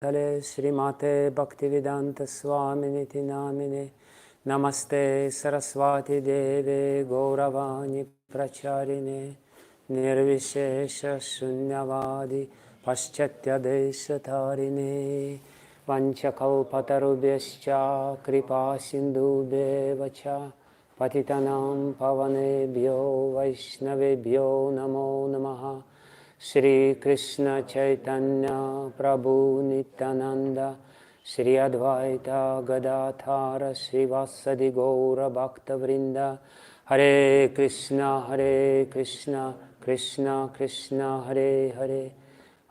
Tale Srimate Bhakti Vedanta Swaminiti Namine Namaste Saraswati Deve Gauravani Pracharine Nirvishesha Shunyavadi Paschatya Desatarine Vanchakalpatarubhyascha Kripa Sindhubhyevacha Patitanam Pavanebhyo Vaishnavebhyo Namo Namaha Shri Krishna Chaitanya Prabhu Nityananda Shri Advaita Gadadhara Srivasadi Gaura Bhakta Vrinda Hare Krishna Krishna Krishna Hare Hare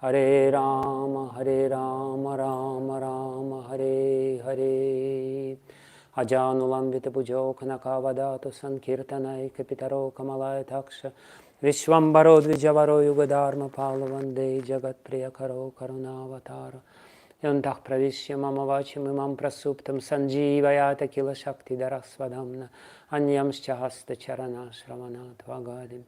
Hare Rama Rama Rama Hare Hare Ajanulambita Pujo Kanakavadato Sankirtanai Kapitaro Kamalaya Taksha Vishwambaro Dvijavaro Yugadharma Palavande Jagat Priyakaro Karunavatara Yantah Pravishya Mamavachim Imam Prasuptam Sanjeevayata Kila Shakti Darasvadhamna Anyamscha Hasta Charana Shravanat Vagadim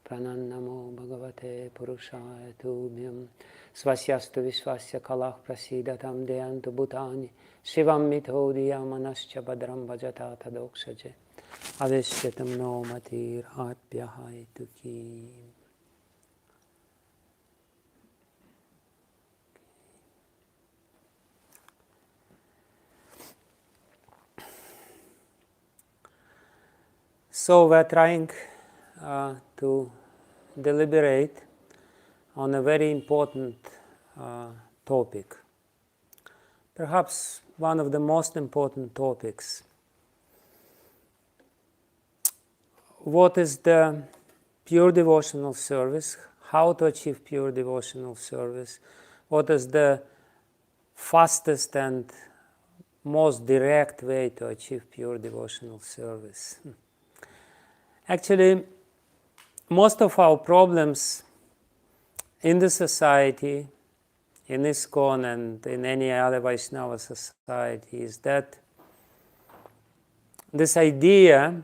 Pranannamo Bhagavate Purushaya Tubhyam Svasyastu Vishwasya Kalach Prasidatam Deyantu Bhutani Shivam Mithodiyam Manascha Badram Bhajata Tadoksaje Avishyatam no matir apyahai tuki. So we're trying to deliberate on a very important topic. Perhaps one of the most important topics. What is the pure devotional service? How to achieve pure devotional service? What is the fastest and most direct way to achieve pure devotional service? Actually, most of our problems in the society, in ISKCON and in any other Vaishnava society, is that this idea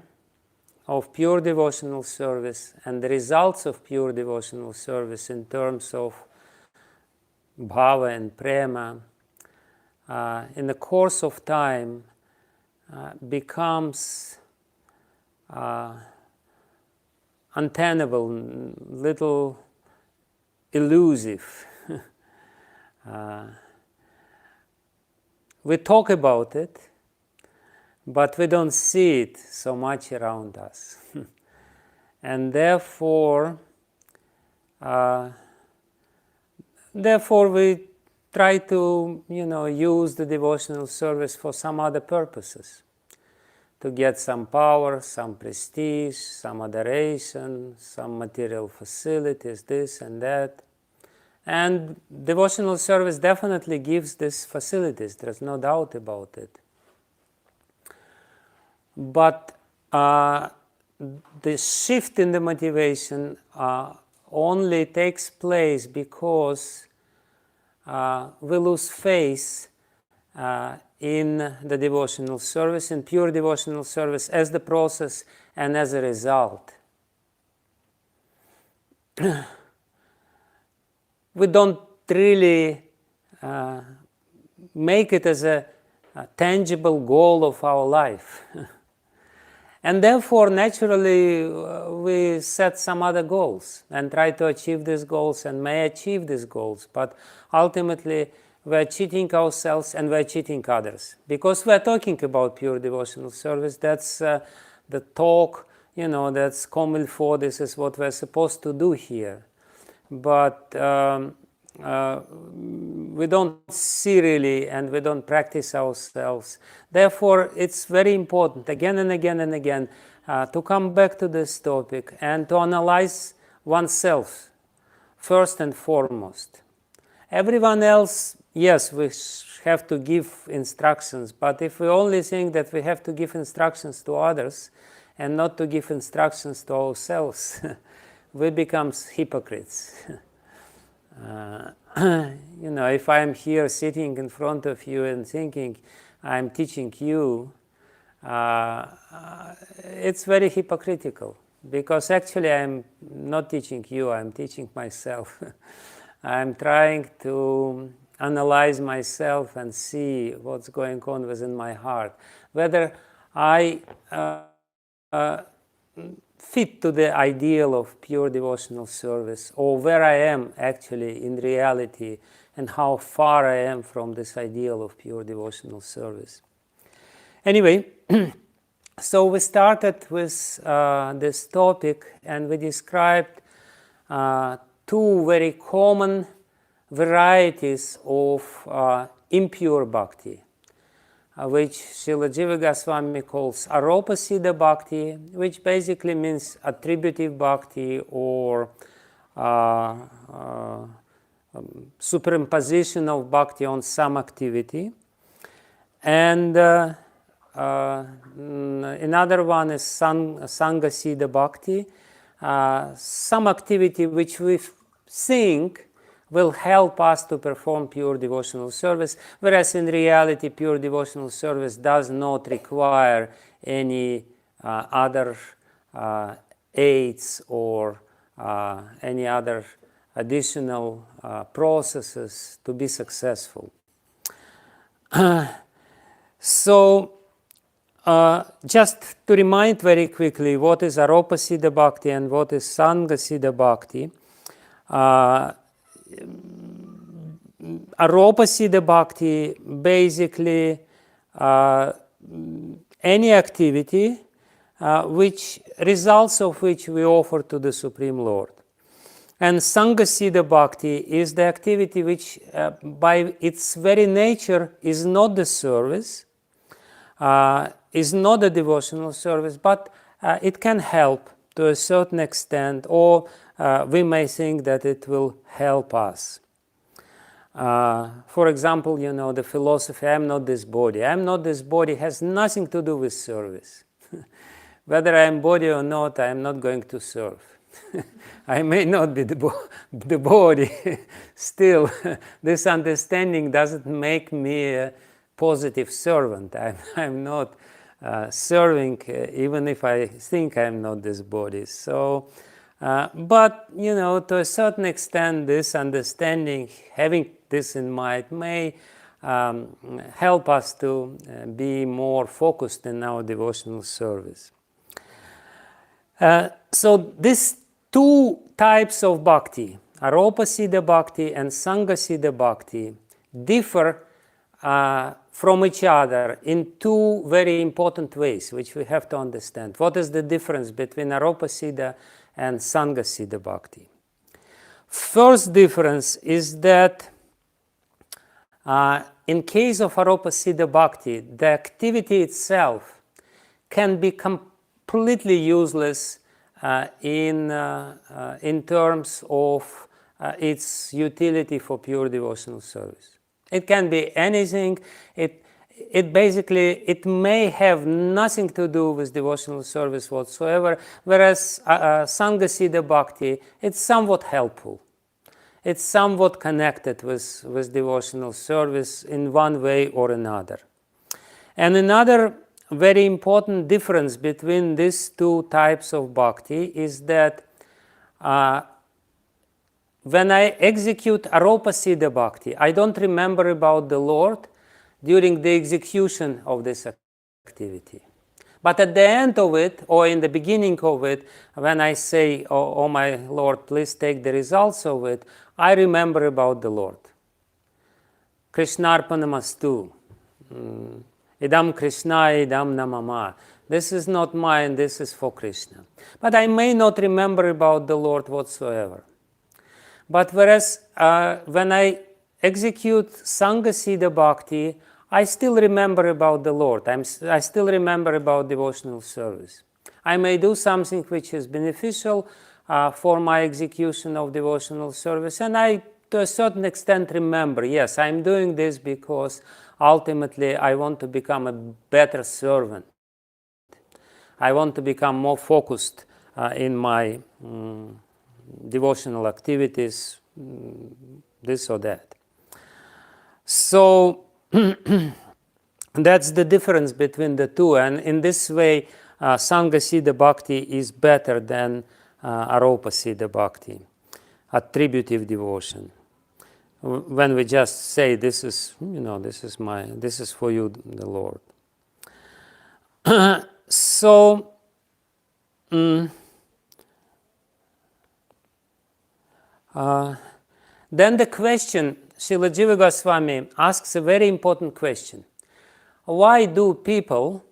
of pure devotional service and the results of pure devotional service in terms of bhava and prema in the course of time becomes untenable, little elusive. We talk about it, but we don't see it so much around us. And therefore we try to, use the devotional service for some other purposes. To get some power, some prestige, some adoration, some material facilities, this and that. And devotional service definitely gives these facilities, there's no doubt about it. But the shift in the motivation only takes place because we lose faith in the devotional service, in pure devotional service as the process and as a result. We don't really make it as a tangible goal of our life. And therefore, naturally, we set some other goals and try to achieve these goals and may achieve these goals. But ultimately, we're cheating ourselves and we're cheating others. Because we're talking about pure devotional service, that's the talk, that's comme il faut, this is what we're supposed to do here. But we don't see really, and we don't practice ourselves. Therefore, it's very important again and again and again to come back to this topic and to analyze oneself first and foremost. Everyone else, yes, we have to give instructions, but if we only think that we have to give instructions to others and not to give instructions to ourselves, we become hypocrites. If I'm here sitting in front of you and thinking I'm teaching you, it's very hypocritical, because actually I'm not teaching you, I'm teaching myself. I'm trying to analyze myself and see what's going on within my heart, whether I fit to the ideal of pure devotional service, or where I am actually in reality, and how far I am from this ideal of pure devotional service. Anyway, so we started with this topic, and we described two very common varieties of impure bhakti, which Srila Jiva Goswami calls Aropasiddha bhakti, which basically means attributive bhakti, or superimposition of bhakti on some activity. And another one is Sangasiddha bhakti, some activity which we think will help us to perform pure devotional service, whereas in reality pure devotional service does not require any other aids or any other additional processes to be successful. So just to remind very quickly what is Aropasiddha bhakti and what is Sangasiddha bhakti. Aropasiddha bhakti, basically any activity which results of which we offer to the Supreme Lord. And Sangasiddha bhakti is the activity which by its very nature is not the service, is not a devotional service, but it can help to a certain extent, or we may think that it will help us. For example, the philosophy, I am not this body. I am not this body has nothing to do with service. Whether I am body or not, I am not going to serve. I may not be the body. Still, this understanding doesn't make me a positive servant. I'm not serving, even if I think I'm not this body. So, but, to a certain extent, this understanding, having this in mind, may help us to be more focused in our devotional service. So these two types of bhakti, Aropasiddha bhakti and Sangasiddha bhakti, differ from each other in two very important ways, which we have to understand. What is the difference between Aropasiddha and Sangasiddha bhakti? First difference is that in case of Aropasiddha bhakti, the activity itself can be completely useless in terms of its utility for pure devotional service. It can be anything. It basically, it may have nothing to do with devotional service whatsoever, whereas Sangasiddha bhakti, it's somewhat helpful. It's somewhat connected with devotional service in one way or another. And another very important difference between these two types of bhakti is that when I execute Aropasiddha bhakti, I don't remember about the Lord during the execution of this activity. But at the end of it, or in the beginning of it, when I say, oh my Lord, please take the results of it, I remember about the Lord. Krishnarpanamastu. Idam Krishna, idam namama. This is not mine, this is for Krishna. But I may not remember about the Lord whatsoever. But whereas when I execute Sangasiddha bhakti, I still remember about the Lord. I still remember about devotional service. I may do something which is beneficial for my execution of devotional service, and I, to a certain extent, remember, yes, I'm doing this because ultimately I want to become a better servant. I want to become more focused in my devotional activities, this or that. So that's the difference between the two, and in this way Sangasiddha bhakti is better than Aropasiddha bhakti, attributive devotion. when we just say, this is, this is for you, the Lord. So, then the question, Srila Jiva Goswami asks a very important question. Why do people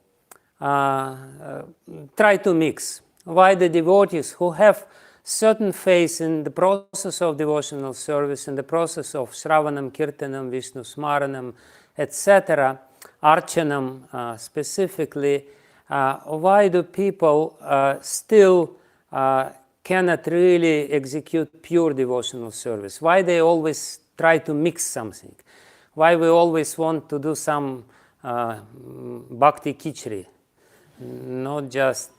try to mix? Why the devotees who have certain faith in the process of devotional service, in the process of Shravanam, Kirtanam, Vishnu Smaranam, etc., Archanam specifically, why do people still cannot really execute pure devotional service? Why they always try to mix something? Why we always want to do some bhakti kichri, not just,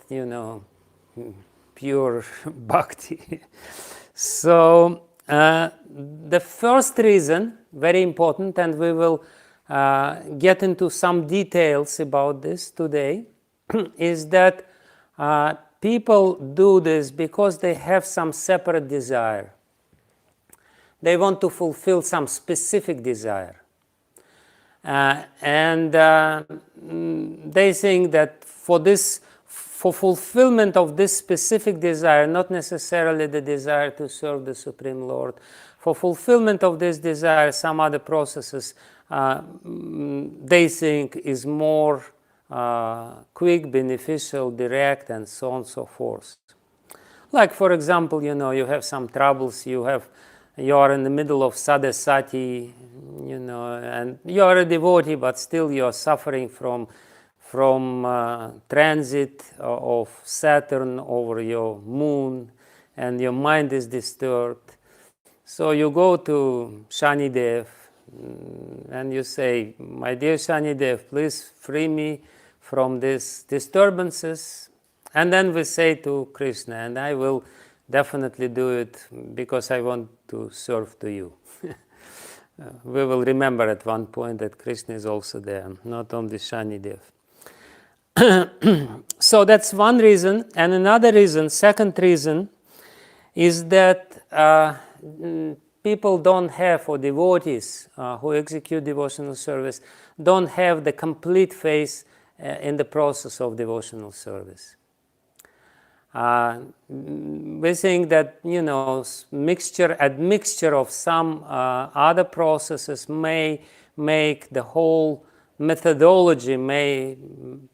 pure bhakti. So the first reason, very important, and we will get into some details about this today, is that people do this because they have some separate desire. They want to fulfill some specific desire. And they think that for fulfillment of this specific desire, not necessarily the desire to serve the Supreme Lord, for fulfillment of this desire, some other processes they think is more quick, beneficial, direct, and so on and so forth. Like, for example, you have some troubles, you are in the middle of sadhasati, and you are a devotee, but still you are suffering from transit of Saturn over your moon, and your mind is disturbed. So you go to Shanidev and you say, my dear Shanidev, please free me from these disturbances. And then we say to Krishna, and I will definitely do it because I want to serve to you. We will remember at one point that Krishna is also there, not only Shanidev. So that's one reason. And another reason, second reason, is that people don't have, or devotees who execute devotional service, don't have the complete faith in the process of devotional service. We think that, admixture of some other processes may make the whole methodology,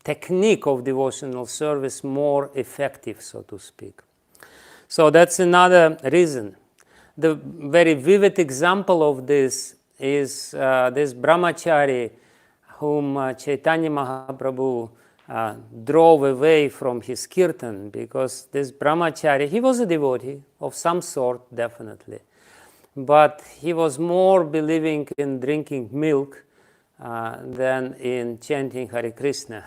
technique of devotional service more effective, so to speak. So that's another reason. The very vivid example of this is this brahmachari whom Chaitanya Mahaprabhu drove away from his kirtan, because this brahmachari, he was a devotee of some sort, definitely, but he was more believing in drinking milk than in chanting Hare Krishna.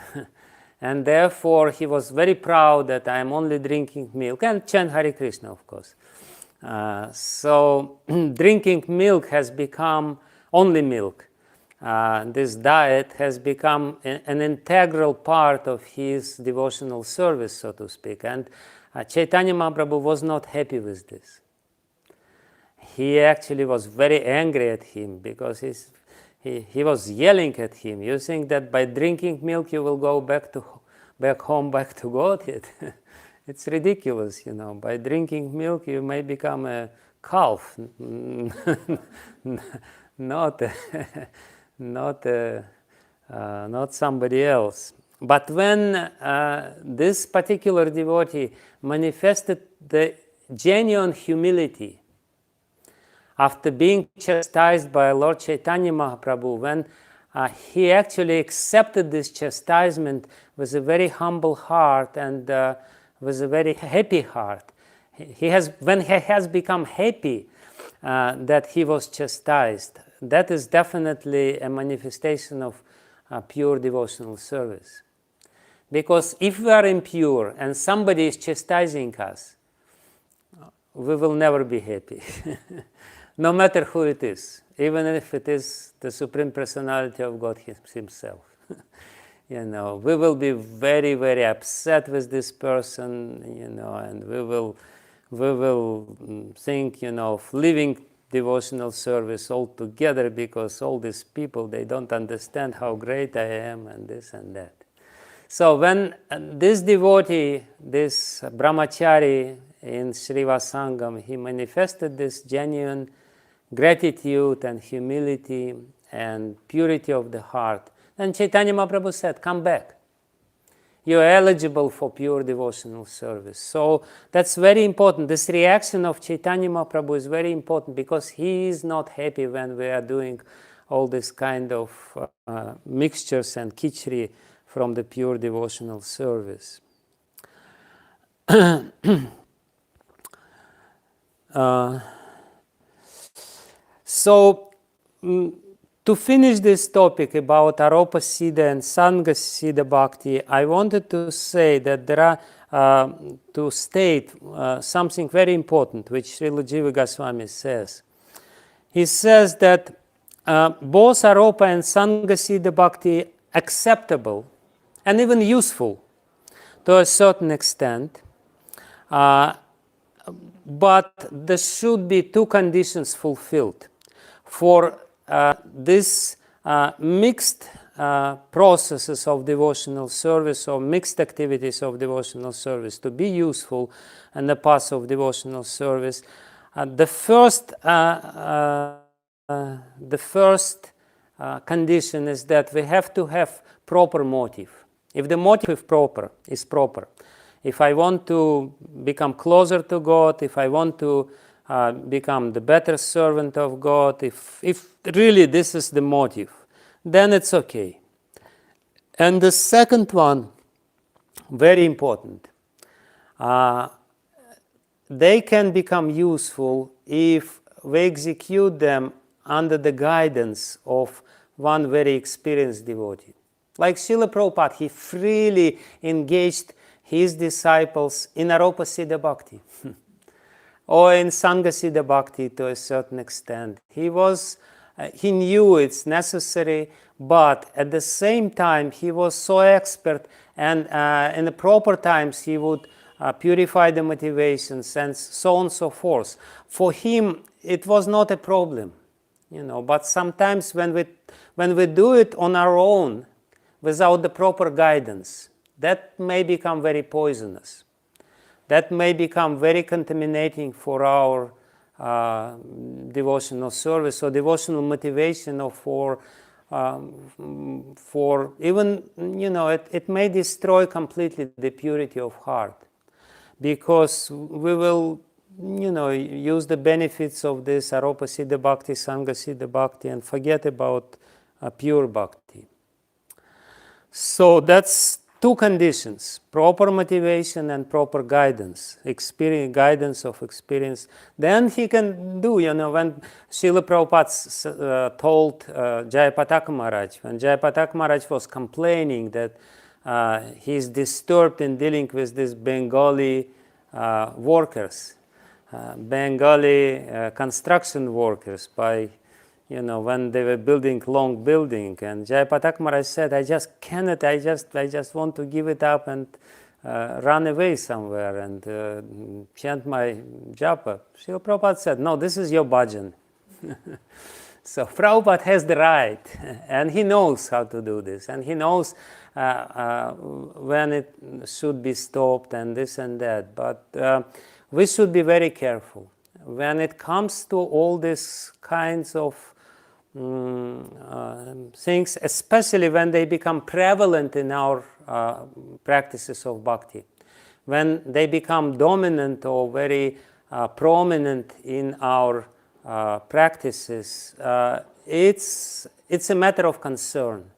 And therefore he was very proud that I am only drinking milk, and chant Hare Krishna, of course. So drinking milk has become only milk. This diet has become an integral part of his devotional service, so to speak. And Chaitanya Mahaprabhu was not happy with this. He actually was very angry at him, because he was yelling at him. You think that by drinking milk you will go back home, back to Godhead? It's ridiculous, By drinking milk you may become a calf, not somebody else. But when this particular devotee manifested the genuine humility after being chastised by Lord Chaitanya Mahaprabhu, when he actually accepted this chastisement with a very humble heart and with a very happy heart, when he has become happy that he was chastised, that is definitely a manifestation of pure devotional service. Because if we are impure and somebody is chastising us, we will never be happy. No matter who it is, even if it is the Supreme Personality of God himself. We will be very, very upset with this person, and we will think, of leaving devotional service altogether, because all these people, they don't understand how great I am and this and that. So when this devotee, this brahmachari in Srivasangam, he manifested this genuine gratitude and humility and purity of the heart, then Chaitanya Mahaprabhu said, come back. You are eligible for pure devotional service. So that's very important. This reaction of Chaitanya Mahaprabhu is very important, because he is not happy when we are doing all this kind of mixtures and khichdi from the pure devotional service. So, to finish this topic about Aropa Siddha and Sangha Siddha Bhakti, I wanted to say that there are, to state something very important, which Srila Jiva Goswami says. He says that both Aropa and Sangha Siddha Bhakti acceptable and even useful to a certain extent, but there should be two conditions fulfilled for this mixed processes of devotional service, or mixed activities of devotional service to be useful in the path of devotional service. The first condition is that we have to have proper motive. If the motive is proper, if I want to become closer to God, if I want to become the better servant of God, if really this is the motive, then it's okay. And the second one, very important, they can become useful if we execute them under the guidance of one very experienced devotee. Like Srila Prabhupada, he freely engaged his disciples in Aropa Siddha Bhakti or in Sangha Siddha Bhakti to a certain extent. He knew it's necessary, but at the same time he was so expert, and in the proper times he would purify the motivations and so on and so forth. For him it was not a problem, but sometimes when we do it on our own without the proper guidance, that may become very poisonous. That may become very contaminating for our devotional service or devotional motivation, or for even, it may destroy completely the purity of heart, because we will, use the benefits of this Aropa Siddha Bhakti, Sangha Siddha Bhakti, and forget about pure Bhakti. So that's two conditions: proper motivation and proper guidance, guidance of experience. Then he can do, when Srila Prabhupada told Jayapataka Maharaj, when Jayapataka Maharaj was complaining that he is disturbed in dealing with these Bengali workers, Bengali construction workers, by when they were building long building, and Jayapataka Maharaj said, I just cannot, I just want to give it up and run away somewhere and chant my japa. Srila Prabhupada said, no, this is your bhajan. So Prabhupada has the right, and he knows how to do this, and he knows when it should be stopped and this and that, but we should be very careful. When it comes to all these kinds of things, especially when they become prevalent in our practices of bhakti, when they become dominant or very prominent in our practices, it's a matter of concern.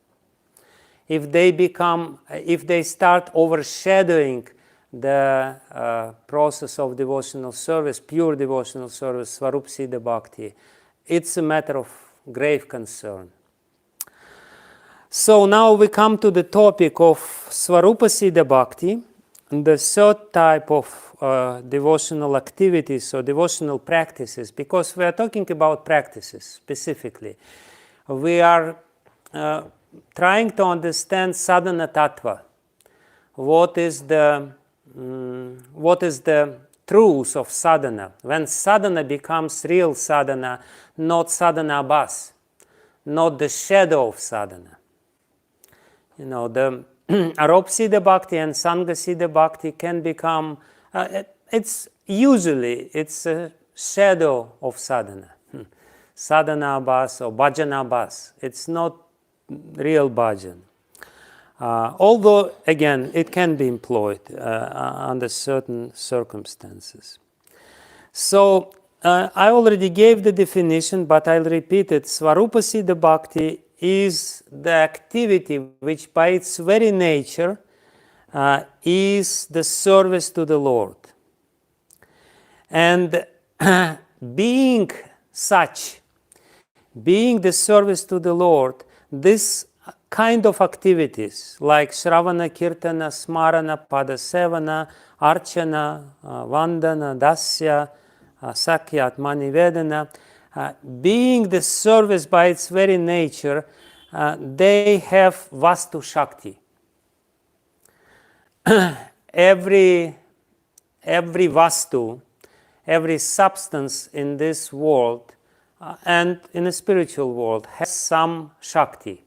If they start overshadowing the process of devotional service, pure devotional service, Swarup Siddha Bhakti, it's a matter of grave concern. So now we come to the topic of Swarupa Siddha Bhakti, the third type of devotional activities or devotional practices, because we are talking about practices specifically. We are trying to understand sadhana tattva. What is the truth of sadhana, when sadhana becomes real sadhana, not sadhana bhas, not the shadow of sadhana. You know, the Aropsiddha bhakti and Sangasiddha bhakti can become, it's a shadow of sadhana. Sadhana bhas or bhajana bhas. It's not real bhajan. Although, again, it can be employed under certain circumstances. So, I already gave the definition, but I'll repeat it. Svarupa Siddha Bhakti is the activity which by its very nature is the service to the Lord. And being such, being the service to the Lord, this kind of activities like Shravana, Kirtana, Smarana, Padasevana, Archana, Vandana, Dasya, Sakya, Atmanivedana, being the service by its very nature, they have Vastu Shakti. Every Vastu, every substance in this world and in the spiritual world has some Shakti.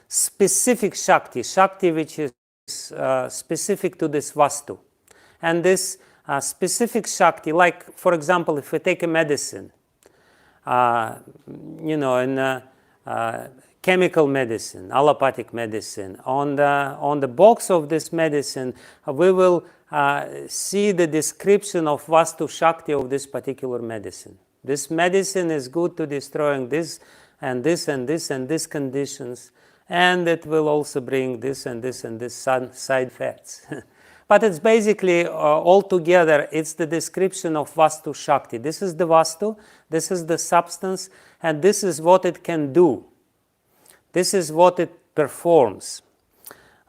Specific Shakti which is specific to this Vastu. And this specific Shakti, like for example, if we take a medicine, in chemical medicine, allopathic medicine, on the box of this medicine, we will see the description of Vastu Shakti of this particular medicine. This medicine is good to destroying this and this and this and this conditions, and it will also bring this and this and this side effects. But it's basically altogether, it's the description of Vastu Shakti. This is the Vastu, this is the substance, and this is what it can do. This is what it performs.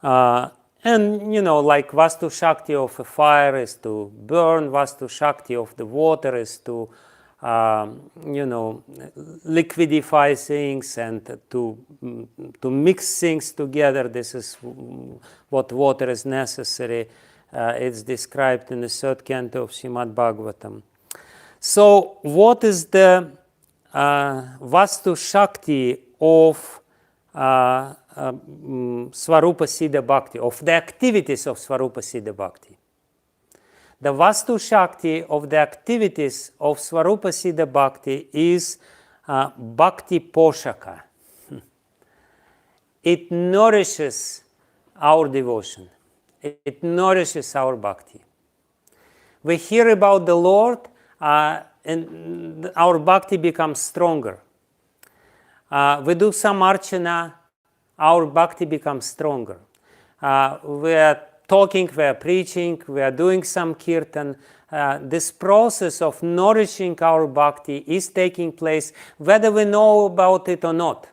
And, like Vastu Shakti of a fire is to burn, Vastu Shakti of the water is to, liquidify things and to mix things together. This is what water is necessary. It's described in the third canto of Srimad Bhagavatam. So, what is the Vastu Shakti of Svarupa Siddha Bhakti, of the activities of Svarupa Siddha Bhakti? The Vastu Shakti of the activities of Svarupa Siddha Bhakti is Bhakti Poshaka. It nourishes our devotion. It nourishes our bhakti. We hear about the Lord and our bhakti becomes stronger. We do some archana, our bhakti becomes stronger. We are talking, we are preaching, we are doing some kirtan. This process of nourishing our bhakti is taking place whether we know about it or not,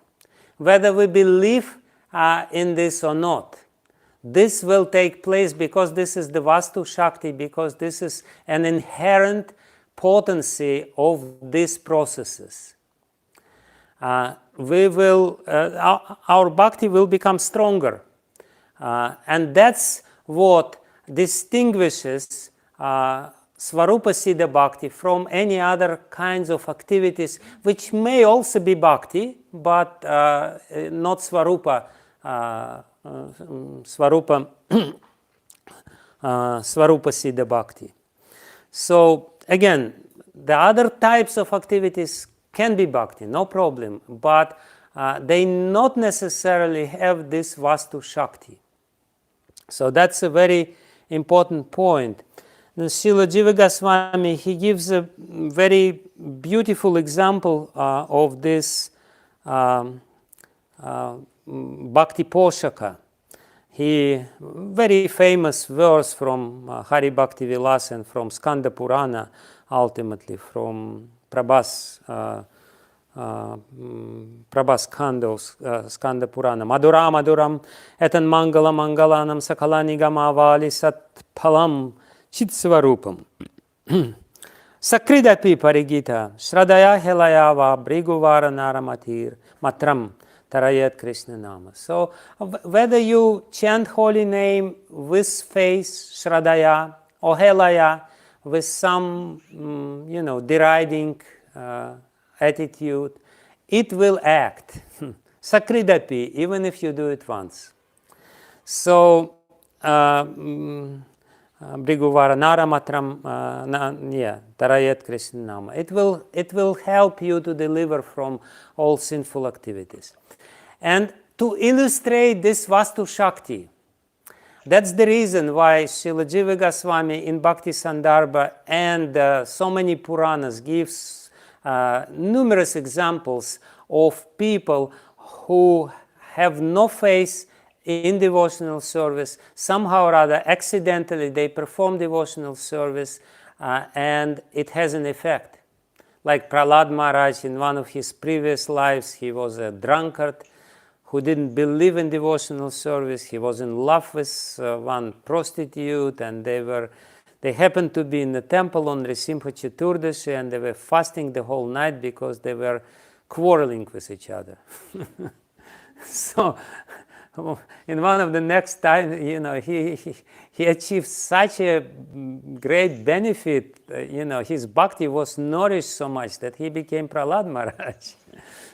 whether we believe in this or not. This will take place because this is the Vastu Shakti, because this is an inherent potency of these processes. Our bhakti will become stronger. And that's what distinguishes Svarupa Siddha Bhakti from any other kinds of activities, which may also be bhakti, but not Svarupa Siddha Bhakti. So again, the other types of activities can be bhakti, no problem, but they not necessarily have this Vastu Shakti. So that's a very important point. The Srila Jiva Goswami, he gives a very beautiful example of this Bhakti Poshaka. Very famous verse from Hari Bhakti Vilas and from Skanda Purana, ultimately from Prabhas Skanda of Skanda Purana. Madhura Madhuram etan Mangala Mangalanam Sakalani Gamavali Sat Palam Chitsvarupam. Sakridapi Parigita Shradaya Helayava Briguvara Naramatir Matram Tarayat Krishna Nama. So whether you chant holy name with face Shradaya or Helaya, with some, deriding attitude, it will act. Sakridapi, even if you do it once. So, Briguvara Naramatram, Tarayet Krishnama. It will help you to deliver from all sinful activities. And to illustrate this Vastu Shakti, that's the reason why Srila Jiva Goswami in Bhakti Sandarbha and so many Puranas gives numerous examples of people who have no faith in devotional service. Somehow or other, accidentally, they perform devotional service and it has an effect. Like Prahlad Maharaj, in one of his previous lives, he was a drunkard who didn't believe in devotional service. He was in love with one prostitute, and they happened to be in the temple on Nrisimha Chaturdashi, and they were fasting the whole night because they were quarreling with each other. So, in one of the next time, he achieved such a great benefit. His bhakti was nourished so much that he became Prahlad Maharaj.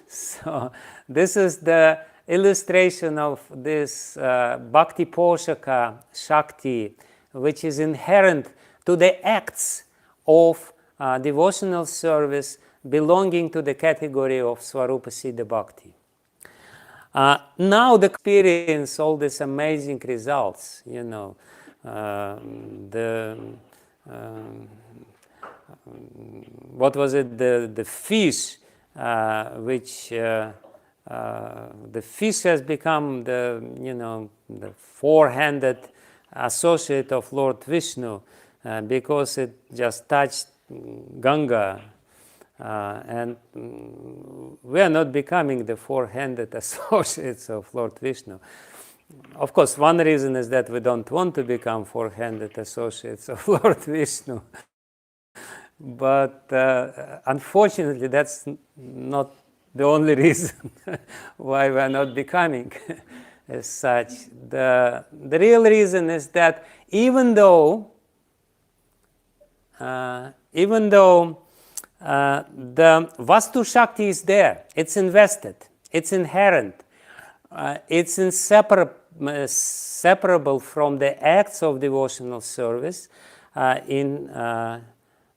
So, this is the illustration of this Bhakti Poshaka Shakti, which is inherent to the acts of devotional service belonging to the category of Swarupa Siddha Bhakti. Now the experience all these amazing results, what was it, the fish, which the fish has become the four-handed associate of Lord Vishnu because it just touched Ganga. And we are not becoming the four-handed associates of Lord Vishnu. Of course, one reason is that we don't want to become four-handed associates of Lord Vishnu. But unfortunately, that's not the only reason why we are not becoming as such. The real reason is that even though the Vastu Shakti is there, it's invested, it's inherent, it's inseparable from the acts of devotional service in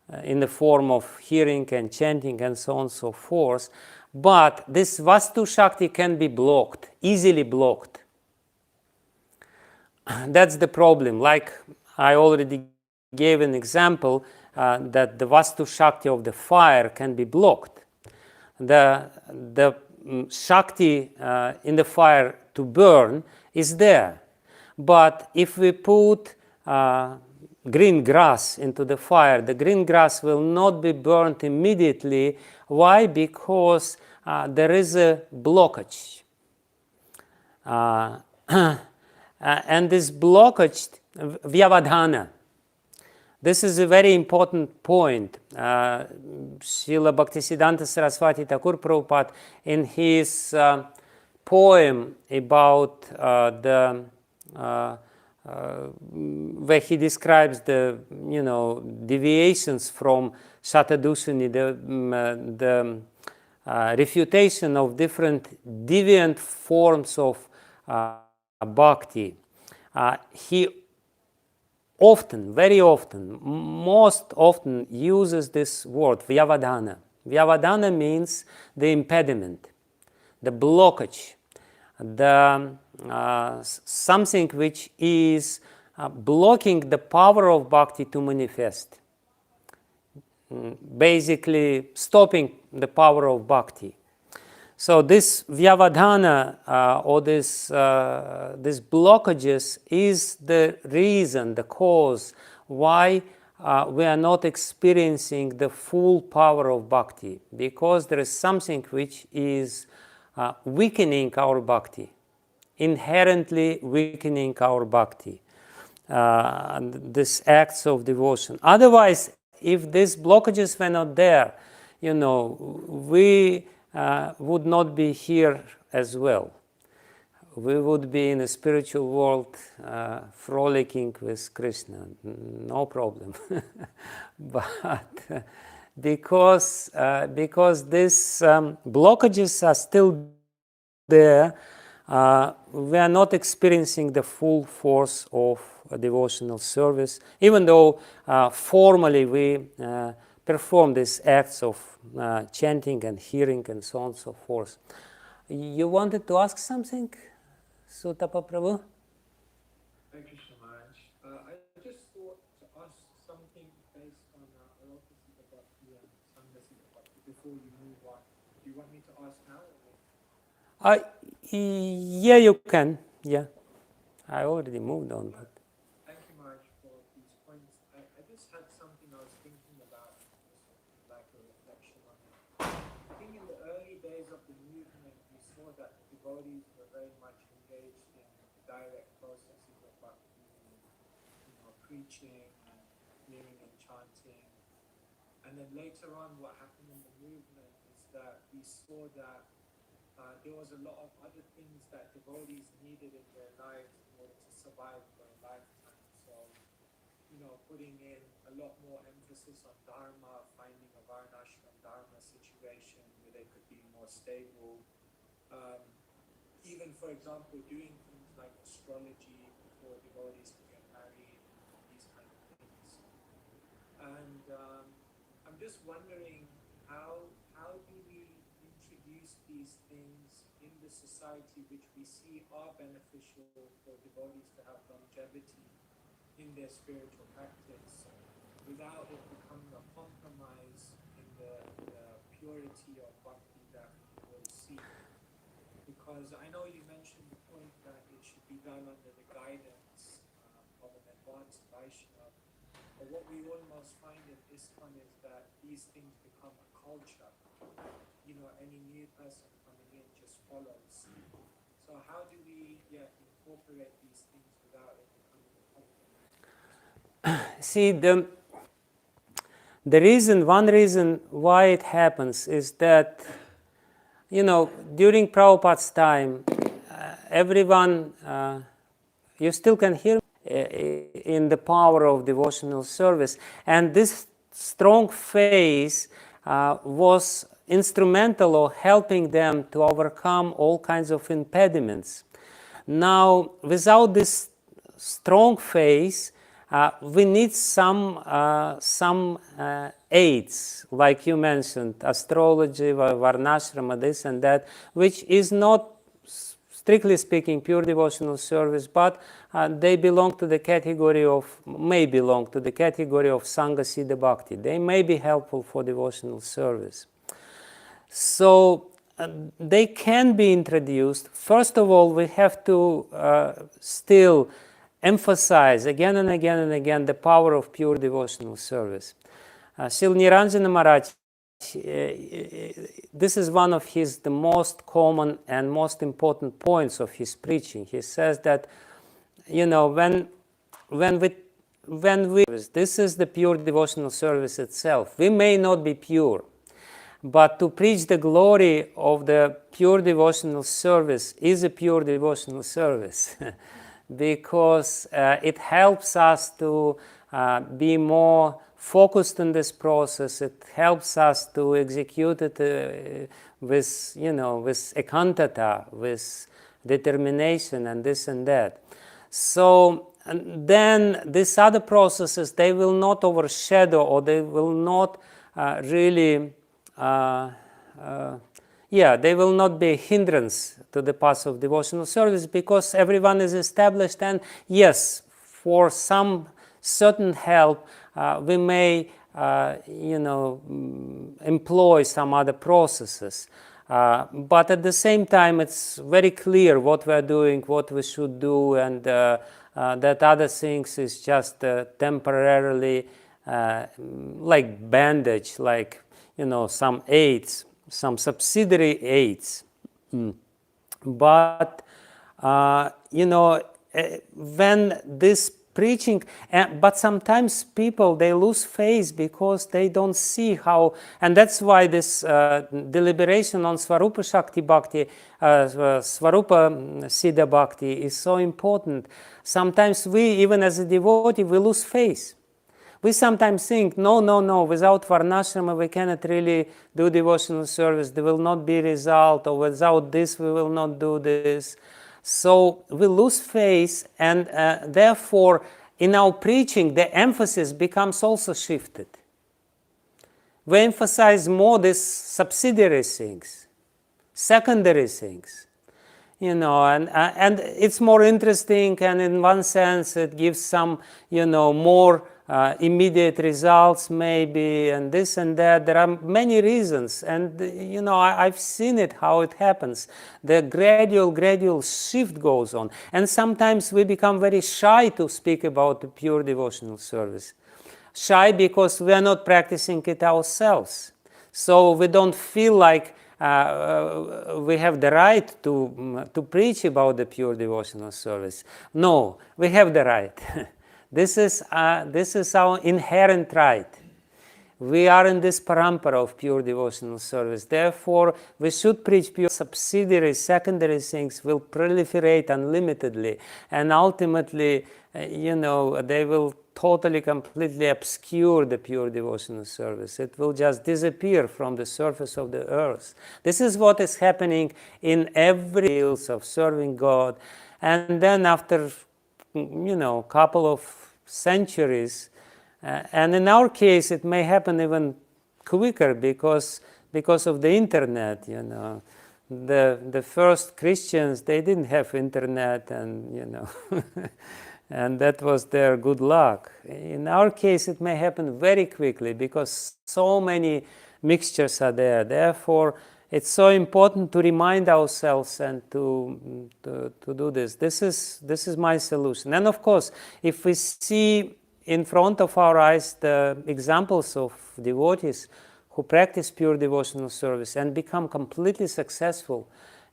the form of hearing and chanting and so on and so forth. But this Vastu Shakti can be blocked, easily blocked. That's the problem. Like I already gave an example that the Vastu Shakti of the fire can be blocked. The Shakti in the fire to burn is there. But if we put green grass into the fire, the green grass will not be burnt immediately. Why? Because there is a blockage. And this blockage, vyavadhana, this is a very important point. Srila Bhaktisiddhanta Saraswati Thakur Prabhupada, in his poem about where he describes the deviations from Shatadushani, the refutation of different deviant forms of bhakti. He very often, most often uses this word, vyavadhana. Vyavadhana means the impediment, the blockage, something which is blocking the power of bhakti to manifest. Basically stopping the power of bhakti. So this vyavadhana or these blockages is the reason, the cause why we are not experiencing the full power of bhakti, because there is something which is weakening our bhakti, inherently weakening our bhakti, these acts of devotion. Otherwise, if these blockages were not there, we would not be here as well. we would be in a spiritual world frolicking with Krishna, no problem. But because these blockages are still there, we are not experiencing the full force of a devotional service, even though formally we perform these acts of chanting and hearing and so on and so forth. You wanted to ask something, Sutapa Prabhu? Thank you so much. I just thought to ask something based on Alokasita Bhakti and Sangasita Bhakti before you move on. Do you want me to ask now? Yeah, you can. Yeah, I already moved on. But thank you, Maharaj, for these points. I just had something I was thinking about, like a reflection on it. I think in the early days of the movement, we saw that the devotees were very much engaged in direct processes of bhakti, preaching and hearing and chanting. And then later on, what happened in the movement is that we saw that there was a lot of other things that devotees needed in their lives in order to survive for a lifetime. So, putting in a lot more emphasis on dharma, finding a varnashram dharma situation where they could be more stable. Even, for example, doing things like astrology before devotees can get married, these kind of things. And I'm just wondering, how do we introduce these things in the society which we see are beneficial for devotees to have longevity in their spiritual practice without it becoming a compromise in the purity of bhakti that we will see? Because I know you mentioned the point that it should be done under the guidance of an advanced Vaishnava. But what we almost find in ISKCON is that these things become a culture. Any new person coming in just follows. So how do we incorporate these things without it becoming a compromise? see, one reason why it happens is that, during Prabhupada's time, everyone, you still can hear in the power of devotional service. And this strong faith was instrumental of helping them to overcome all kinds of impediments. Now, without this strong faith, we need some aids, like you mentioned, astrology, varnashrama, this and that, which is not, strictly speaking, pure devotional service, but they may belong to the category of Sangasita Bhakti. They may be helpful for devotional service. So they can be introduced. First of all, we have to still emphasize again and again and again the power of pure devotional service. Srila Niranjana Maharaj, this is one of the most common and most important points of his preaching. He says that, when we this is the pure devotional service itself. We may not be pure, but to preach the glory of the pure devotional service is a pure devotional service because it helps us to be more focused on this process. It helps us to execute it with ekantata, with determination and this and that. So then these other processes, they will not overshadow, or they will not really they will not be a hindrance to the path of devotional service, because everyone is established. And yes, for some certain help, we may employ some other processes, but at the same time it's very clear what we're doing, what we should do, and that other things is just temporarily like bandage, like some aids, some subsidiary aids. But when this preaching, but sometimes people, they lose faith because they don't see how, and that's why this deliberation on Svarupa Shakti Bhakti, Svarupa Siddha Bhakti is so important. Sometimes we, even as a devotee, we lose faith. We sometimes think, no, without Varnashrama we cannot really do devotional service, there will not be result, or without this we will not do this. So we lose faith, and therefore in our preaching the emphasis becomes also shifted. We emphasize more these subsidiary things, secondary things. And it's more interesting, and in one sense it gives some, more immediate results maybe, and this and that. There are many reasons, and I've seen it, how it happens. The gradual shift goes on, and sometimes we become very shy to speak about the pure devotional service. Shy because we are not practicing it ourselves, so we don't feel like we have the right to preach about the pure devotional service. No, we have the right. This is our inherent right. We are in this parampara of pure devotional service. Therefore, we should preach pure. Subsidiary, secondary things will proliferate unlimitedly, and ultimately, they will totally, completely obscure the pure devotional service. It will just disappear from the surface of the earth. This is what is happening in every field of serving God. And then after, couple of centuries, and in our case it may happen even quicker because of the internet. The first Christians, they didn't have internet, and and that was their good luck. In our case it may happen very quickly because so many mixtures are there. Therefore it's so important to remind ourselves and to do this. This is my solution. And of course, if we see in front of our eyes the examples of devotees who practice pure devotional service and become completely successful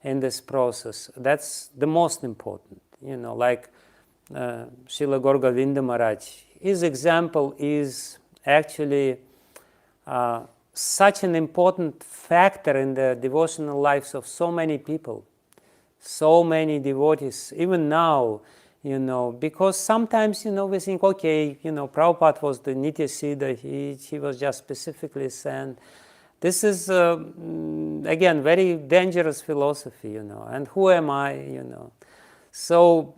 in this process, that's the most important. Like Srila Gaur Govinda Maharaj, his example is actually such an important factor in the devotional lives of so many people, so many devotees, even now, because sometimes, we think, okay, Prabhupada was the Nitya Siddha, he was just specifically sent. This is, again, very dangerous philosophy, and who am I, So,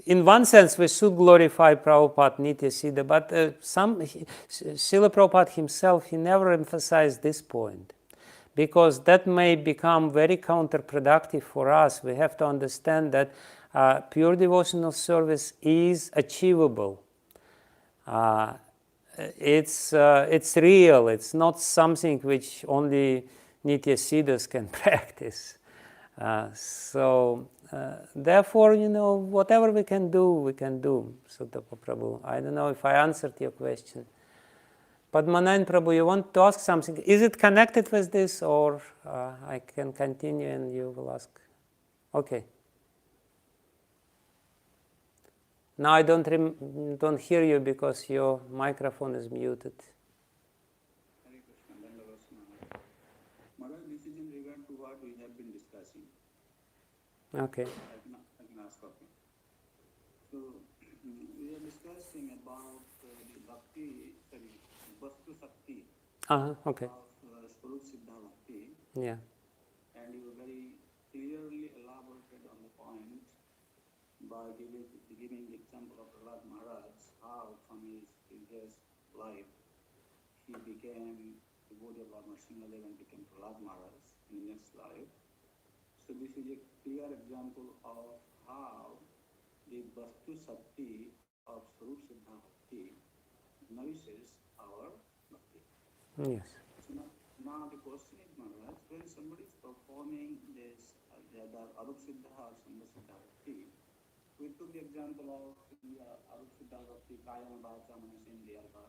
in one sense, we should glorify Prabhupada, Nitya Siddha, but Srila Prabhupada himself, he never emphasized this point, because that may become very counterproductive for us. We have to understand that pure devotional service is achievable. It's real. It's not something which only Nitya Siddhas can practice. Therefore, whatever we can do, we can do. Sutapa Prabhu, I don't know if I answered your question. Padmanabhan Prabhu, you want to ask something? Is it connected with this, or I can continue and you will ask? Okay. Now I don't hear you because your microphone is muted. This is in regard to what we have been discussing. Okay. I can ask okay. So we are discussing about the bhakti, Vastu Sakti okay. of Swarup Siddha Bhakti. Yeah. And you very clearly elaborated on the point by giving the example of Prahlad Maharaj, how from his previous life he became the devotee of Lord Nrsimhadev and became Prahlad Maharaj in the next life. So this is a clear example of how the Vastu Sakti of Swarup Siddha Bhakti nourishes our bhakti. Yes. So now the question is, Maharaj, when somebody is performing this, the Arup Siddha or Sambha Siddha Bhakti, we took the example of the Arup Siddha Bhakti, Kayam Vacha Manasindriyarva,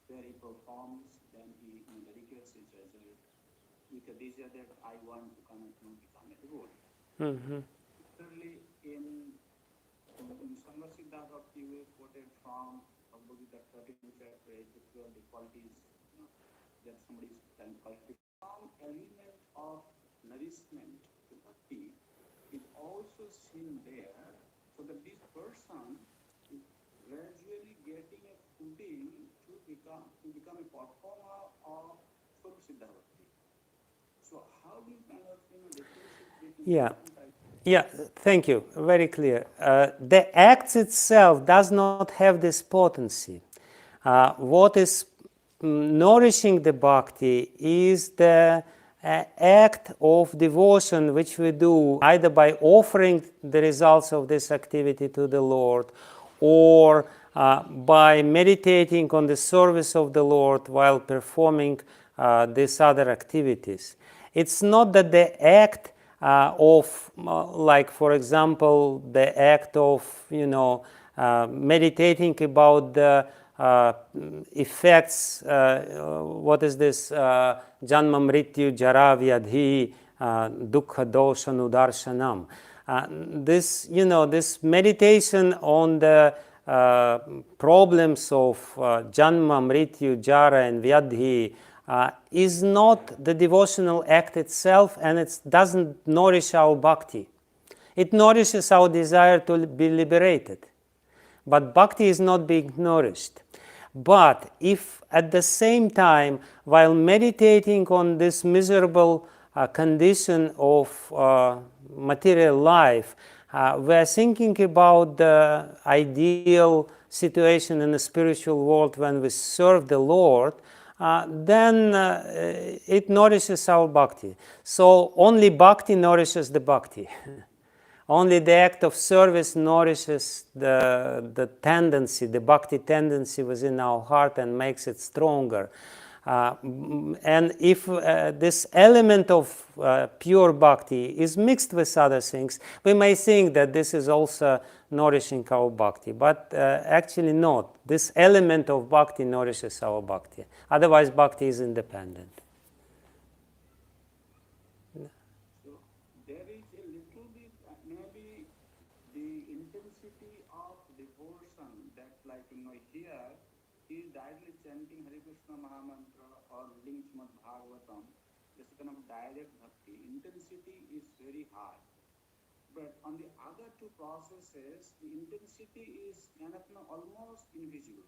where he performs, then he dedicates his result with a desire that I want to come and become a devotee. Mm-hmm. Similarly, in Sambha Siddha Siddha Bhakti we quoted from Bhagavad Gita 13th chapter 8 to 12, the qualities that somebody can cultivate. Some element of nourishment to bhakti is also seen there, so that this person is gradually getting a footing to become a performer of Swarup Siddha Bhakti. So how do you kind of differentiate between different types? Yeah, thank you. Very clear. The act itself does not have this potency. What is nourishing the bhakti is the act of devotion which we do either by offering the results of this activity to the Lord or by meditating on the service of the Lord while performing these other activities. It's not that the act of, like for example, the act of, meditating about the effects, what is this, janma mrityu jara vyadhi dukkha dosha nudarshanam. This meditation on the problems of janma mrityu jara and vyadhi is not the devotional act itself, and it doesn't nourish our bhakti. It nourishes our desire to be liberated. But bhakti is not being nourished. But if at the same time, while meditating on this miserable condition of material life, we are thinking about the ideal situation in the spiritual world when we serve the Lord, then it nourishes our bhakti. So only bhakti nourishes the bhakti. Only the act of service nourishes the tendency, the bhakti tendency within our heart and makes it stronger. And if this element of pure bhakti is mixed with other things, we may think that this is also nourishing our bhakti, but actually not. This element of bhakti nourishes our bhakti. Otherwise, bhakti is independent. So there is a little bit, maybe the intensity of devotion that, like, here, he is directly chanting Hare Krishna Mahamantra or reading Srimad Bhagavatam. This kind of direct bhakti. Intensity is very high. But on the other two processes, the intensity is almost invisible.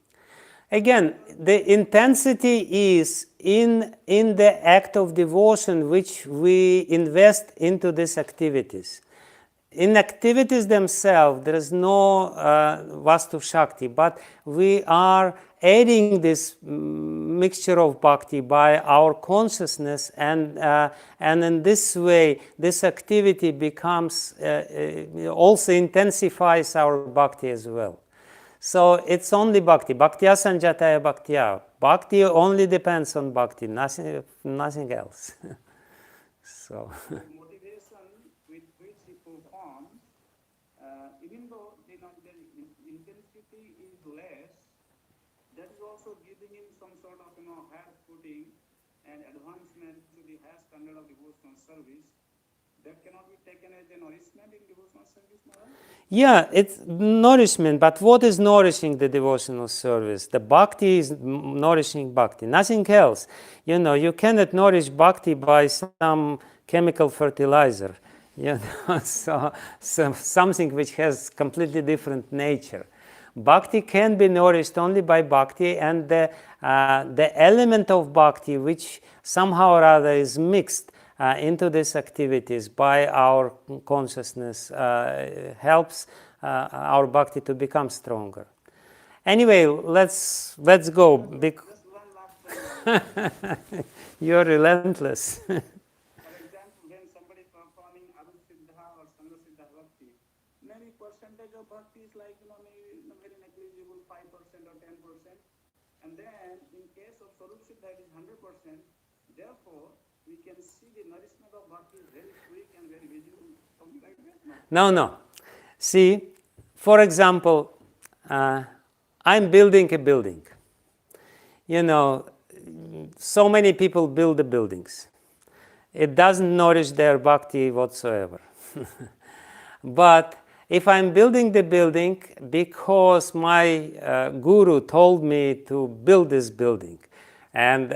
Again, the intensity is in the act of devotion which we invest into these activities. In activities themselves, there is no Vastu Shakti, but we are adding this mixture of bhakti by our consciousness, and in this way, this activity becomes, also intensifies our bhakti as well. So it's only bhakti. Bhaktya sanjataya bhaktya. Bhakti only depends on bhakti, nothing else. So. Motivation with which he performs, even though the intensity is less, that is also giving him some sort of higher footing and advancement to the higher standard of devotional service. That cannot be taken as a nourishment in devotional service, Maharaj? Yeah, it's nourishment, but what is nourishing the devotional service? The bhakti is nourishing bhakti, nothing else. You cannot nourish bhakti by some chemical fertilizer, so something which has completely different nature. Bhakti can be nourished only by bhakti, and the element of bhakti which somehow or other is mixed into these activities by our consciousness helps our bhakti to become stronger. Anyway, let's go. Just one last thing. You're relentless. For example, when somebody is performing Arup Siddha or Sangha Siddha Bhakti, maybe percentage of bhakti is like maybe very negligible, 5% or 10%. And then in case of Swarup Siddha, it is 100%. Therefore, we can see the nourishment of bhakti is very quick and very visible, something like that. No. See, for example, I'm building a building. So many people build the buildings. It doesn't nourish their bhakti whatsoever. But if I'm building the building because my guru told me to build this building, and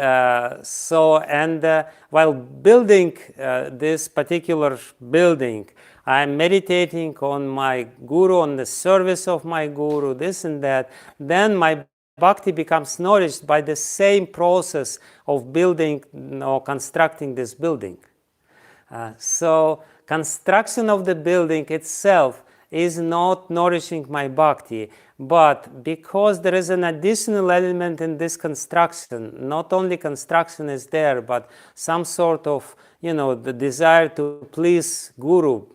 while building this particular building, I'm meditating on my guru, on the service of my guru, this and that, then my bhakti becomes nourished by the same process of building or constructing this building. So construction of the building itself is not nourishing my bhakti, but because there is an additional element in this construction, not only construction is there, but some sort of, the desire to please guru,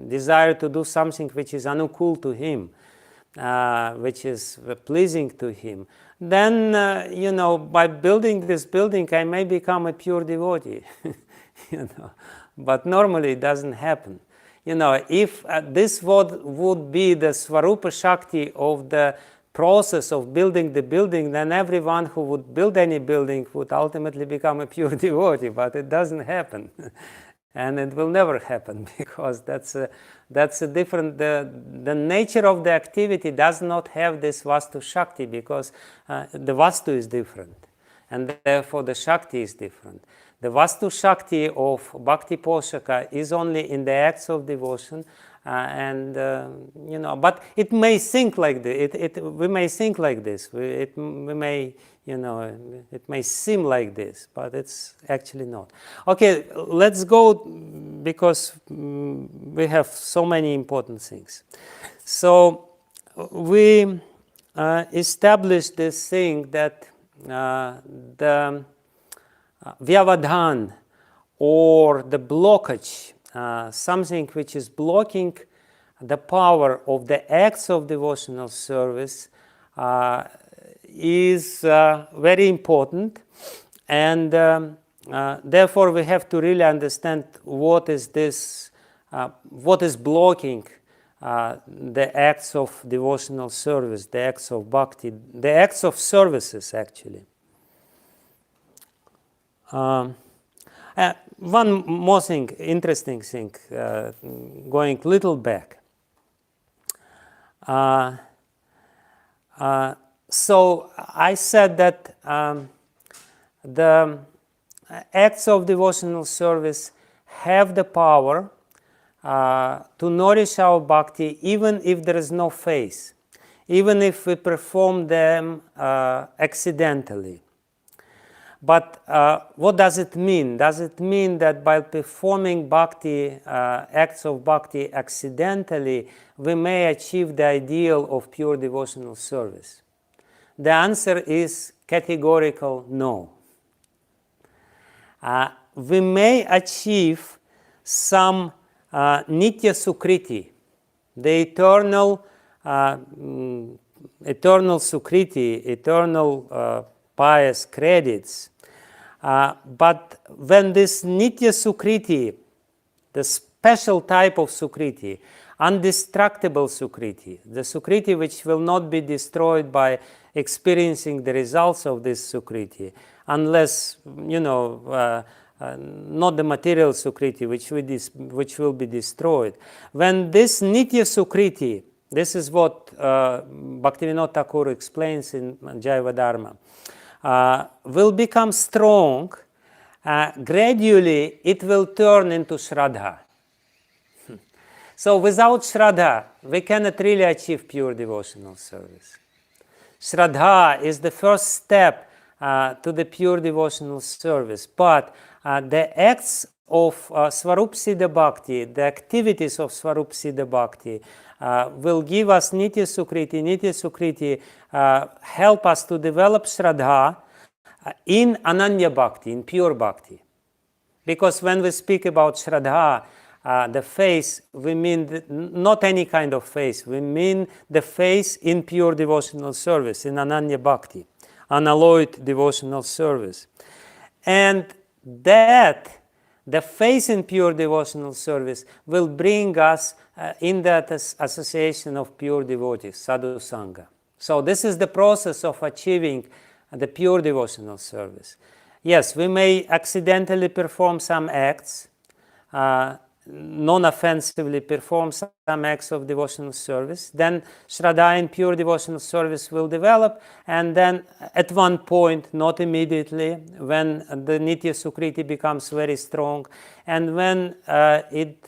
desire to do something which is anukul to him, which is pleasing to him, then, by building this building, I may become a pure devotee, but normally it doesn't happen. If this would be the Svarupa Shakti of the process of building the building, then everyone who would build any building would ultimately become a pure devotee, but it doesn't happen. And it will never happen, because that's a different, the nature of the activity does not have this Vastu Shakti, because the Vastu is different, and therefore the Shakti is different. The Vastu Shakti of Bhakti Poshaka is only in the acts of devotion, but it may think like this. We may think like this. We may, it may seem like this, but it's actually not. Okay, let's go, because we have so many important things. So we established this thing that the vyavadhan, or the blockage, something which is blocking the power of the acts of devotional service, is very important, and therefore we have to really understand what is this, what is blocking the acts of devotional service, the acts of bhakti, the acts of services actually. One more thing, interesting thing, going a little back. So I said that the acts of devotional service have the power to nourish our bhakti, even if there is no phase, even if we perform them accidentally. But what does it mean? Does it mean that by performing bhakti, acts of bhakti accidentally, we may achieve the ideal of pure devotional service? The answer is categorical no. We may achieve some nitya sukriti, the eternal sukriti, eternal pious credits. But when this nitya sukriti, the special type of sukriti, undestructible sukriti, the sukriti which will not be destroyed by experiencing the results of this sukriti, unless, not the material sukriti which will be destroyed. When this nitya sukriti, this is what Bhaktivinoda Thakur explains in Jaiva Dharma, will become strong, gradually it will turn into Shraddha. So without Shraddha, we cannot really achieve pure devotional service. Shraddha is the first step to the pure devotional service, but the acts of Svarup Siddha Bhakti, the activities of Svarup Siddha Bhakti, will give us Nitya Sukriti. Nitya Sukriti help us to develop Shraddha in Ananya Bhakti, in pure Bhakti. Because when we speak about Shraddha, the face, we mean not any kind of face, we mean the face in pure devotional service, in Ananya Bhakti, unalloyed devotional service. And that, the face in pure devotional service, will bring us in that association of pure devotees, sadhu sangha. So this is the process of achieving the pure devotional service. Yes, we may accidentally perform some acts, non-offensively perform some acts of devotional service, then Shraddha in pure devotional service will develop, and then at one point, not immediately, when the Nitya Sukriti becomes very strong, and when it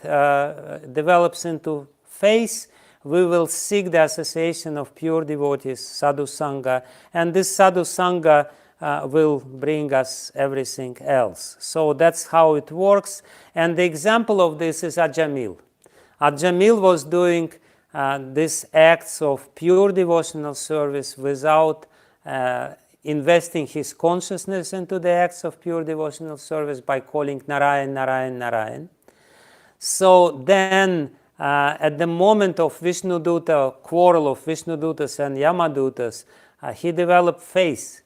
develops into faith, we will seek the association of pure devotees, sadhu sangha, and this sadhu sangha will bring us everything else. So that's how it works. And the example of this is Ajamil. Ajamil was doing these acts of pure devotional service without investing his consciousness into the acts of pure devotional service by calling Narayan, Narayan, Narayan. So then, at the moment of Vishnuduta, quarrel of Vishnudutas and Yamadutas, he developed faith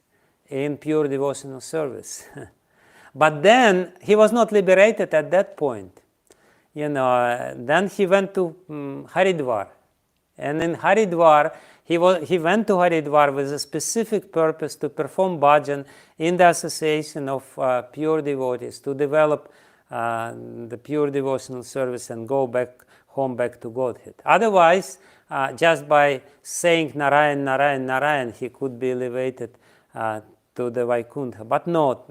in pure devotional service. But then he was not liberated at that point. Then he went to Haridwar. And in Haridwar, he went to Haridwar with a specific purpose to perform bhajan in the association of pure devotees, to develop the pure devotional service and go back home, back to Godhead. Otherwise, just by saying Narayan, Narayan, Narayan, he could be elevated to the Vaikuntha, but not,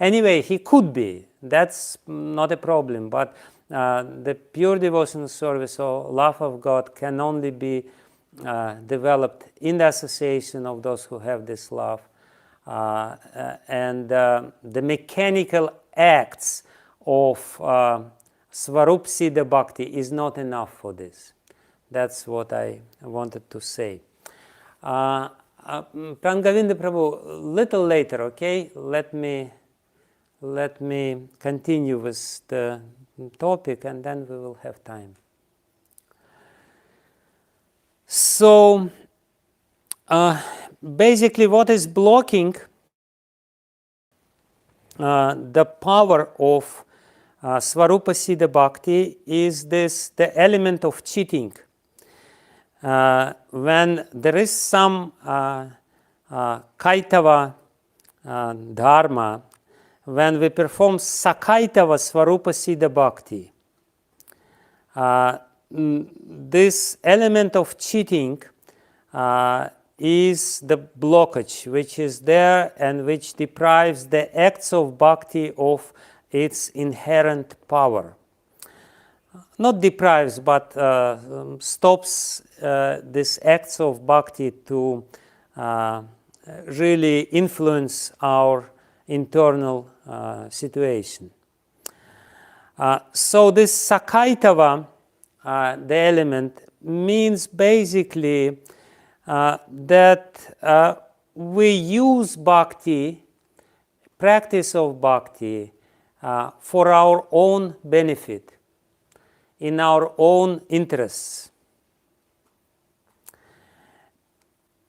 anyway, he could be, that's not a problem, but the pure devotional service or love of God can only be developed in the association of those who have this love, and the mechanical acts of Svarup Siddha Bhakti is not enough for this. That's what I wanted to say. Prangavinda Prabhu, little later, okay? Let me continue with the topic, and then we will have time. So, basically, what is blocking the power of Svarupa Siddha Bhakti is the element of cheating. When there is some Kaitava Dharma, when we perform Sakaitava Svarupa Siddha Bhakti, this element of cheating is the blockage which is there and which deprives the acts of bhakti of its inherent power. Not deprives, but stops these acts of bhakti to really influence our internal situation. So this Sakaitava, the element, means basically that we use bhakti, practice of bhakti, for our own benefit, in our own interests.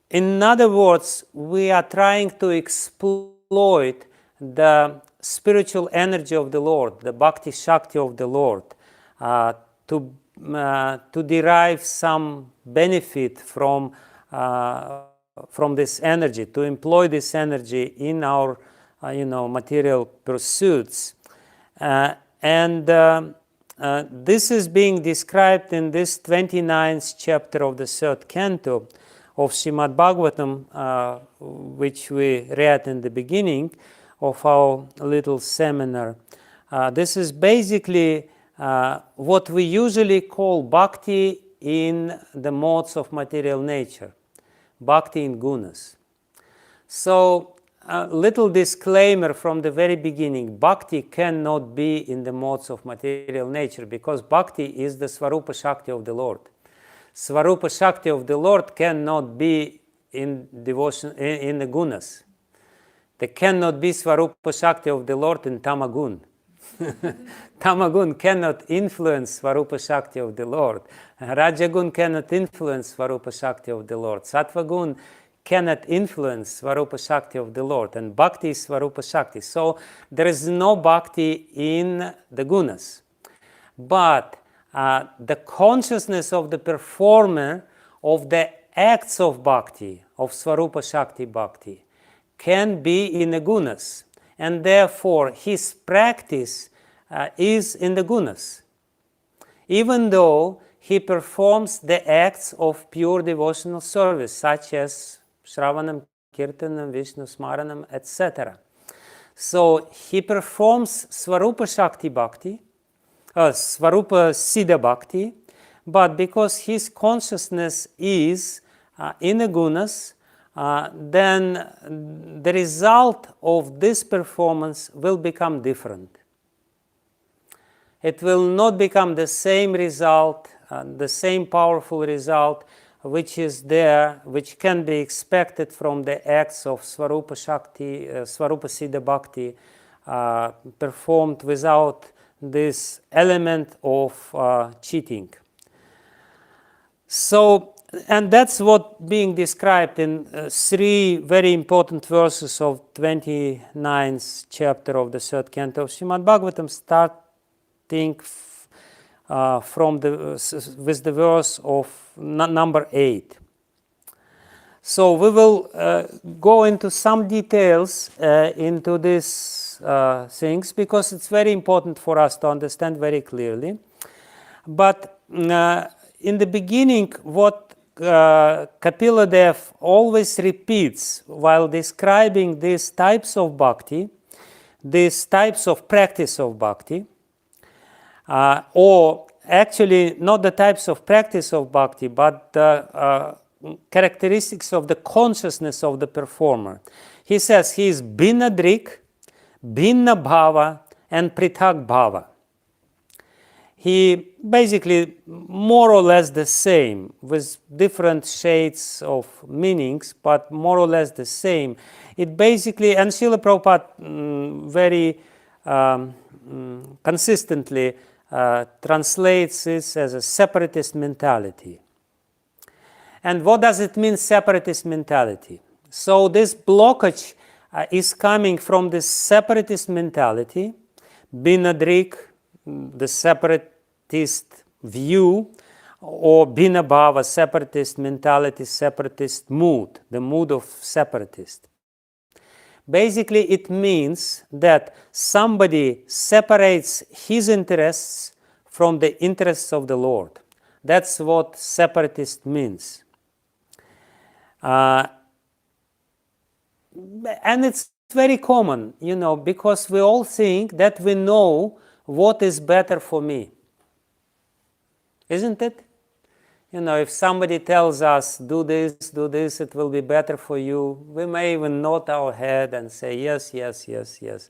In other words, we are trying to exploit the spiritual energy of the Lord, the Bhakti Shakti of the Lord, to derive some benefit from this energy, to employ this energy in our material pursuits. This is being described in this 29th chapter of the 3rd canto of Srimad Bhagavatam, which we read in the beginning of our little seminar. This is basically what we usually call bhakti in the modes of material nature, bhakti in gunas. So, a little disclaimer from the very beginning: bhakti cannot be in the modes of material nature, because bhakti is the Svarupa Shakti of the Lord. Svarupa Shakti of the Lord cannot be in devotion in the gunas. There cannot be Svarupa Shakti of the Lord in Tamagun. Tamagun cannot influence Svarupa Shakti of the Lord. Rajagun cannot influence Svarupa Shakti of the Lord. Sattvagun cannot influence Svarupa Shakti of the Lord. And Bhakti is Svarupa Shakti. So there is no Bhakti in the gunas. But the consciousness of the performer of the acts of Bhakti, of Svarupa Shakti Bhakti, can be in the gunas. And therefore his practice is in the gunas, even though he performs the acts of pure devotional service, such as Shravanam, Kirtanam, Vishnu Smaranam, etc. So he performs Svarupa Shakti Bhakti, Svarupa Siddha Bhakti, but because his consciousness is in the gunas, then the result of this performance will become different. It will not become the same result, the same powerful result which is there, which can be expected from the acts of Svarupa Shakti, Svarupa Siddha Bhakti, performed without this element of cheating. So, and that's what being described in 3 very important verses of 29th chapter of the 3rd canto of Srimad Bhagavatam, starting with the verse of number 8. So we will go into some details into these things, because it's very important for us to understand very clearly. But in the beginning, what Kapila Dev always repeats while describing these types of bhakti, these types of practice of bhakti, or actually not the types of practice of bhakti, but the characteristics of the consciousness of the performer. He says he is Bhinna Drik, Bhinna Bhava, and Prithak Bhava. He basically more or less the same, with different shades of meanings, but more or less the same. It basically, and Srila Prabhupada very consistently translates this as a separatist mentality. And what does it mean, separatist mentality? So this blockage is coming from this separatist mentality, Bhinna-drik, the separatist view, or Bhinna-bhava, separatist mentality, separatist mood, the mood of separatist. Basically, it means that somebody separates his interests from the interests of the Lord. That's what separatist means. And it's very common, because we all think that we know what is better for me. Isn't it? If somebody tells us, do this, it will be better for you, we may even nod our head and say, yes, yes, yes, yes.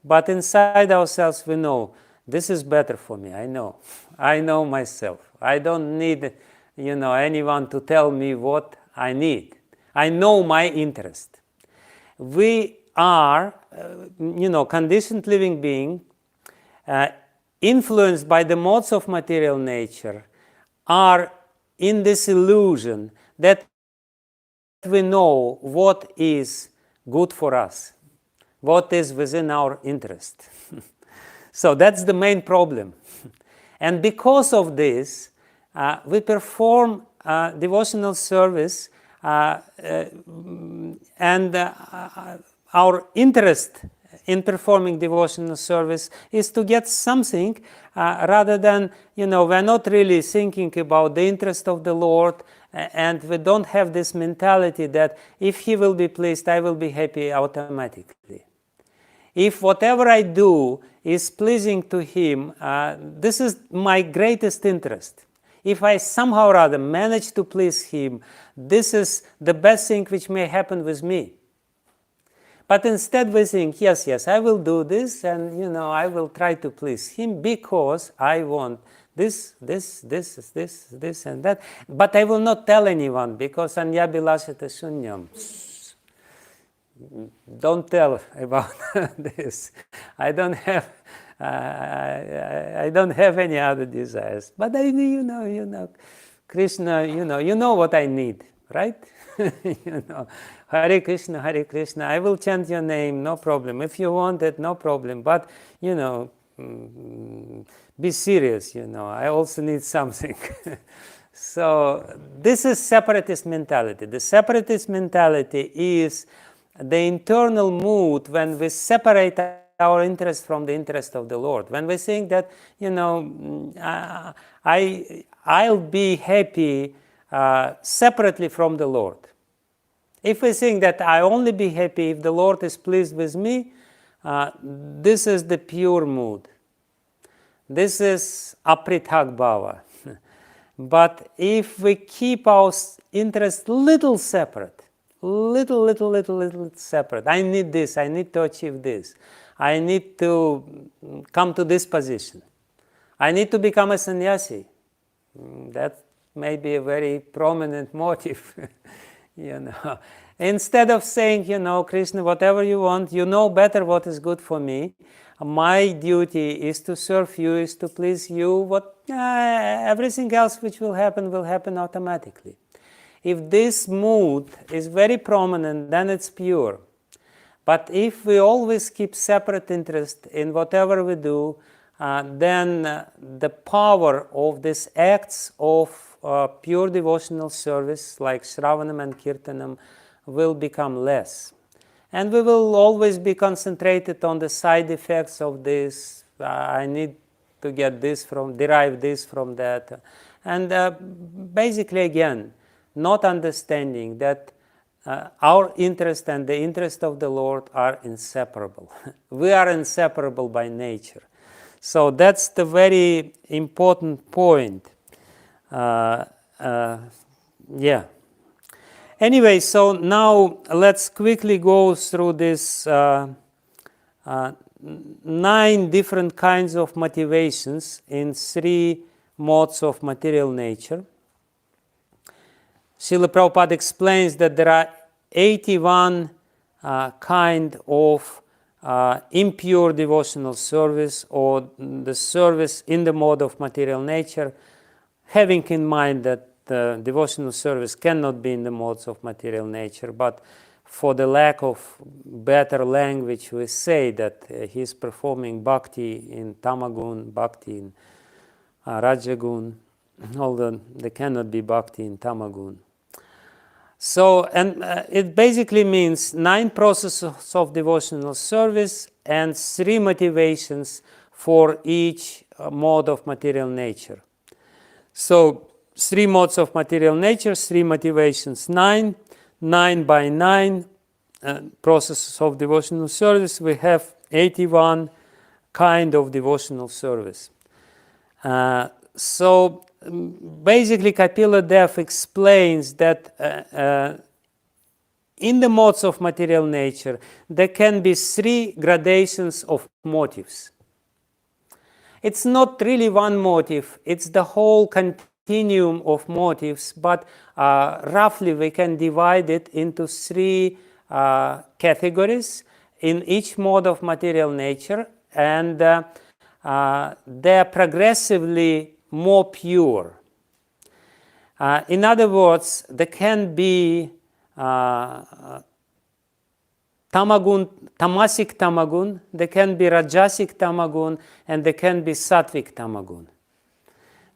But inside ourselves, we know, this is better for me, I know. I know myself. I don't need, anyone to tell me what I need. I know my interest. We are, conditioned living being, influenced by the modes of material nature, are in this illusion that we know what is good for us, what is within our interest. So that's the main problem. And because of this, we perform devotional service, and our interest in performing devotional service is to get something, rather than, we're not really thinking about the interest of the Lord, and we don't have this mentality that if He will be pleased, I will be happy automatically. If whatever I do is pleasing to Him, this is my greatest interest. If I somehow or other manage to please Him, this is the best thing which may happen with me. But instead we think, yes, I will do this, and I will try to please Him because I want this, and that. But I will not tell anyone, because anyabhilasata shunyam. Don't tell about this. I don't have any other desires. But Krishna, you know what I need, right? Hare Krishna, I will chant your name, no problem. If you want it, no problem. But, be serious, I also need something. So this is separatist mentality. The separatist mentality is the internal mood when we separate our interest from the interest of the Lord. When we think that, I'll be happy separately from the Lord. If we think that I only be happy if the Lord is pleased with me, this is the pure mood. This is apritag bhava. But if we keep our interest little separate, little separate, I need this, I need to achieve this, I need to come to this position, I need to become a sannyasi. That may be a very prominent motive. Instead of saying, Krishna, whatever you want, you know better what is good for me. My duty is to serve you, is to please you. Everything else which will happen automatically. If this mood is very prominent, then it's pure. But if we always keep separate interest in whatever we do, then the power of these acts of pure devotional service, like Shravanam and Kirtanam, will become less. And we will always be concentrated on the side effects of this. I need to get this derive this from that. And basically, again, not understanding that our interest and the interest of the Lord are inseparable. We are inseparable by nature. So that's the very important point. Anyway, so now let's quickly go through this 9 different kinds of motivations in 3 modes of material nature. Srila Prabhupada explains that there are 81 kind of impure devotional service, or the service in the mode of material nature, having in mind that the devotional service cannot be in the modes of material nature, but for the lack of better language, we say that he is performing bhakti in tamagun, bhakti in rajagun, although there cannot be bhakti in tamagun. So, and it basically means 9 processes of devotional service and 3 motivations for each mode of material nature. So, 3 modes of material nature, 3 motivations, 9 by 9 processes of devotional service. We have 81 kind of devotional service. So basically, Kapila Dev explains that in the modes of material nature, there can be 3 gradations of motives. It's not really one motive, it's the whole continuum of motives, but roughly we can divide it into 3 categories in each mode of material nature, and they are progressively more pure. In other words, there can be tamasic tamagun, there can be rajasic tamagun, and there can be sattvic tamagun.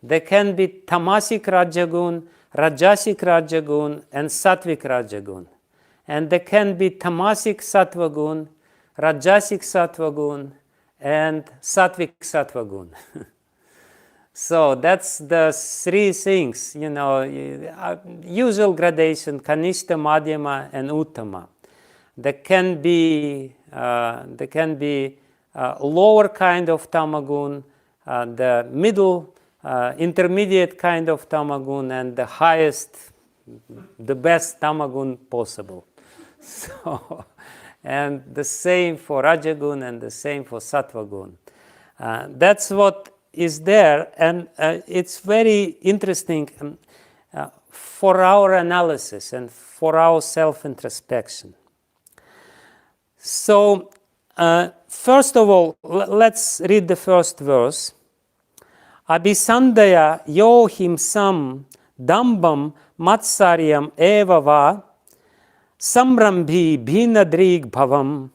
There can be tamasic rajagun, rajasic rajagun, and sattvic rajagun. And there can be tamasic sattvagun, rajasic sattvagun, and sattvic sattvagun. So that's the 3 things, usual gradation, kanishta, madhyama, and uttama. There can be lower kind of tamagun, the middle, intermediate kind of tamagun, and the highest, the best tamagun possible. So, and the same for rajagun and the same for sattvagun. That's what is there, and it's very interesting for our analysis and for our self-introspection. So, first of all, let's read the first verse. Abhisandaya yo himsam dambam matsaryam eva va samrambhi bhinadrig bhavam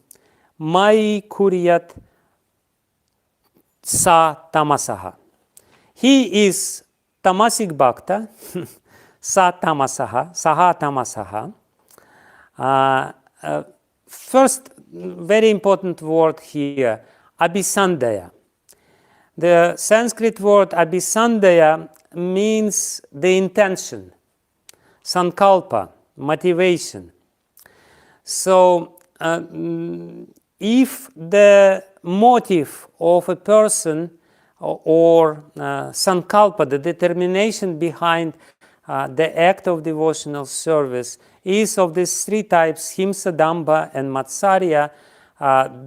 mai kuryat sa tamasaha. He is tamasic bhakta, sa tamasaha, saha tamasaha. First, very important word here, abhisandaya. The Sanskrit word abhisandaya means the intention, sankalpa, motivation. So, if the motive of a person or sankalpa, the determination behind the act of devotional service is of these three types, himsa, dambha, and matsarya,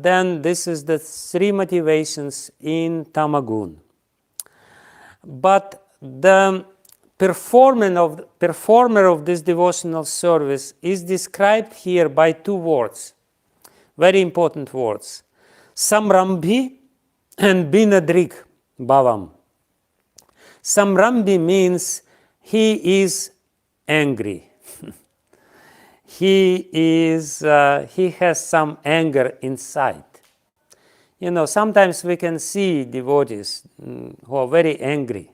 then this is the three motivations in tamagun. But the performer of this devotional service is described here by two words, very important words, samrambhi and binadrik bhavam. Samrambhi means he is angry. He has some anger inside. You know, sometimes we can see devotees who are very angry.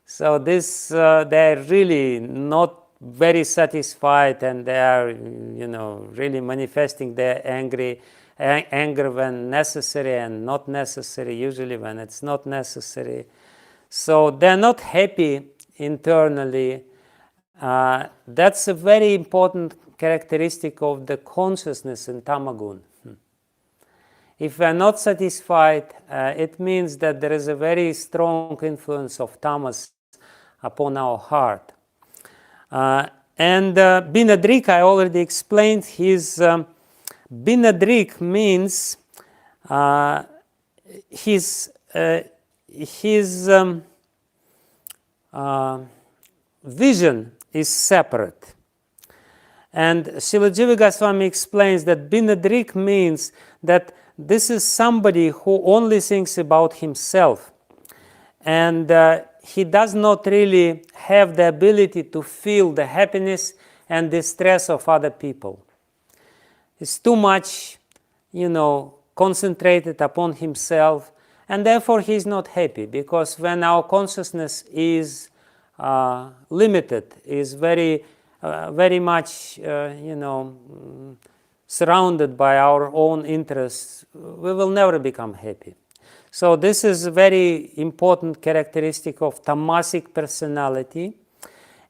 So this, they are really not very satisfied, and they are, you know, really manifesting their anger when necessary and not necessary, usually when it's not necessary. So they're not happy internally. That's a very important characteristic of the consciousness in tamagun. If we are not satisfied, it means that there is a very strong influence of tamas upon our heart. And binadrik, I already explained, binadrik means his vision is separate. And Srila Jiva Goswami explains that binadrik means that this is somebody who only thinks about himself, and he does not really have the ability to feel the happiness and distress of other people. He's too much, you know, concentrated upon himself, and therefore he's not happy, because when our consciousness is limited, is very much, you know, surrounded by our own interests, we will never become happy. So this is a very important characteristic of tamasic personality.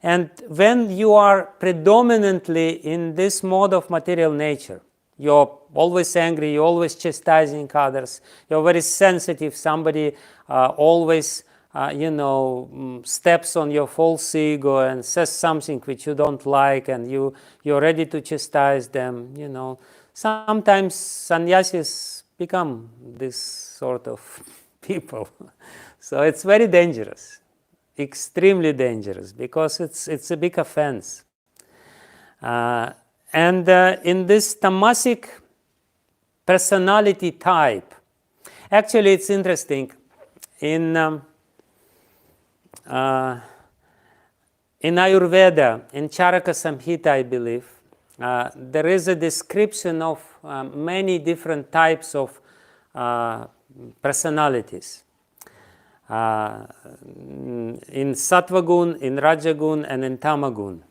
And when you are predominantly in this mode of material nature, you're always angry, you're always chastising others, you're very sensitive, somebody always steps on your false ego and says something which you don't like, and you're ready to chastise them. You know, sometimes sannyasis become this sort of people. So it's very dangerous, extremely dangerous, because it's a big offense. And in this tamasic personality type, actually it's interesting. In Ayurveda, in Charaka Samhita, I believe, there is a description of many different types of personalities. In Sattvagun, in Rajagun, and in Tamagun.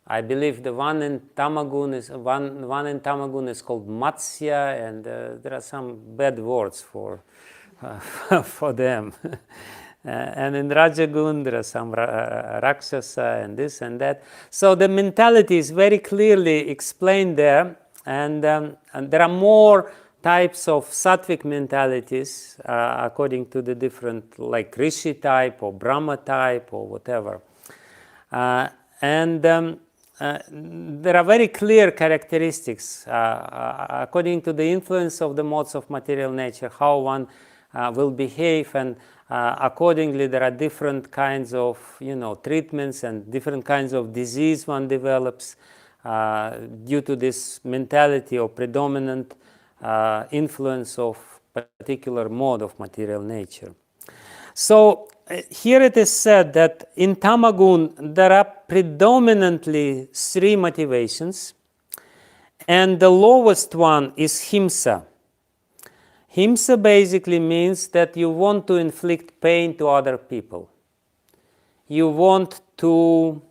I believe the one in Tamagun is called Matsya, and there are some bad words for them. And in Rajagun, there are some Rakshasa and this and that. So the mentality is very clearly explained there, and there are more types of sattvic mentalities according to the different, like Rishi type or Brahma type or whatever. And there are very clear characteristics according to the influence of the modes of material nature, how one will behave, and accordingly there are different kinds of treatments and different kinds of disease one develops due to this mentality or predominant influence of particular mode of material nature. So here it is said that in Tamagun there are predominantly three motivations, and the lowest one is himsa. Himsa basically means that you want to inflict pain to other people. You want to,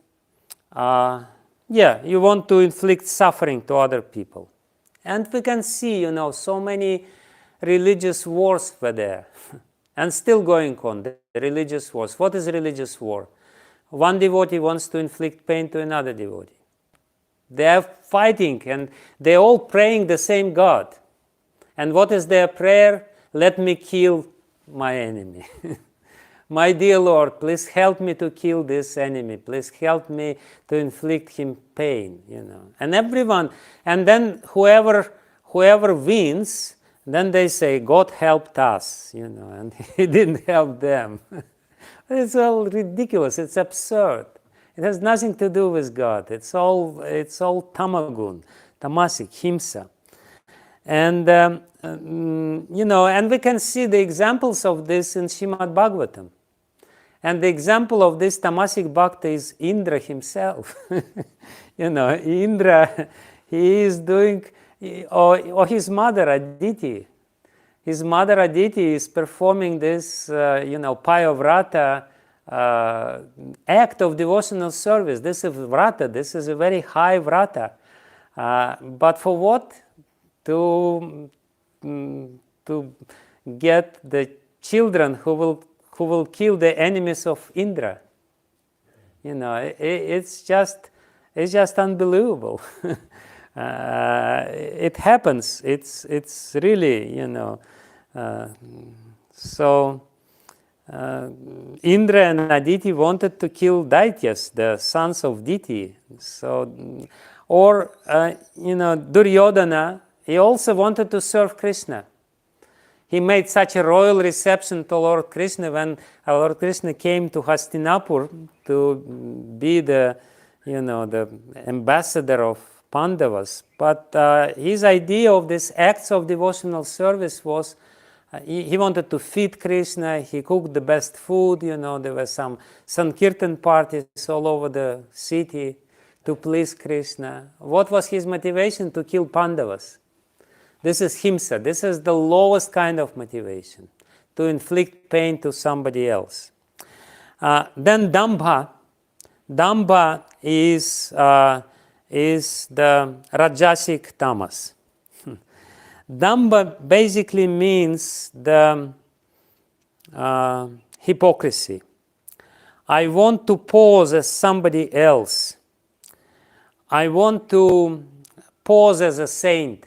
inflict suffering to other people. And we can see, so many religious wars were there. And still going on, the religious wars. What is religious war? One devotee wants to inflict pain to another devotee. They are fighting and they're all praying the same God. And what is their prayer? Let me kill my enemy. My dear Lord, please help me to kill this enemy. Please help me to inflict him pain, And everyone, and then whoever wins, then they say, God helped us, and he didn't help them. It's all ridiculous. It's absurd. It has nothing to do with God. It's all tamagun, tamasic, himsa. And, and we can see the examples of this in Srimad Bhagavatam. And the example of this tamasic bhakti is Indra himself. Indra, he is doing, or his mother Aditi. His mother Aditi is performing this, payavrata act of devotional service. This is vrata. This is a very high vrata. But for what? To get the children who will kill the enemies of Indra. It's just unbelievable. It happens. It's really, so Indra and Aditi wanted to kill Daityas, the sons of Diti. So, or Duryodhana, he also wanted to serve Krishna. He made such a royal reception to Lord Krishna when Lord Krishna came to Hastinapur to be the ambassador of Pandavas. But his idea of these acts of devotional service was he wanted to feed Krishna. He cooked the best food. There were some Sankirtan parties all over the city to please Krishna. What was his motivation? To kill Pandavas. This is himsa. This is the lowest kind of motivation, to inflict pain to somebody else. Then dambha. Dambha is the rajasic tamas. Dambha basically means the hypocrisy. I want to pose as somebody else. I want to pose as a saint.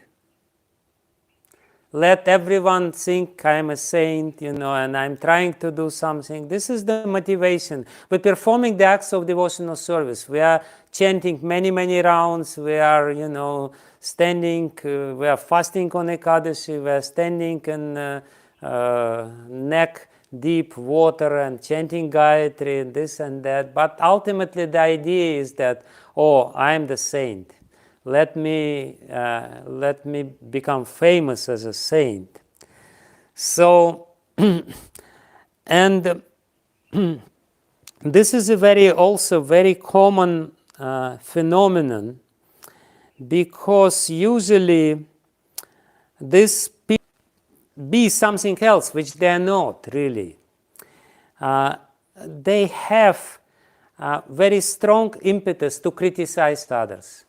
Let everyone think I am a saint, and I'm trying to do something. This is the motivation. We're performing the acts of devotional service. We are chanting many, many rounds. We are, standing. We are fasting on Ekadashi. We are standing in neck-deep water and chanting Gayatri and this and that. But ultimately the idea is that, I am the saint. Let me become famous as a saint. So, and this is also very common phenomenon, because usually this people be something else which they are not really. They have very strong impetus to criticize others.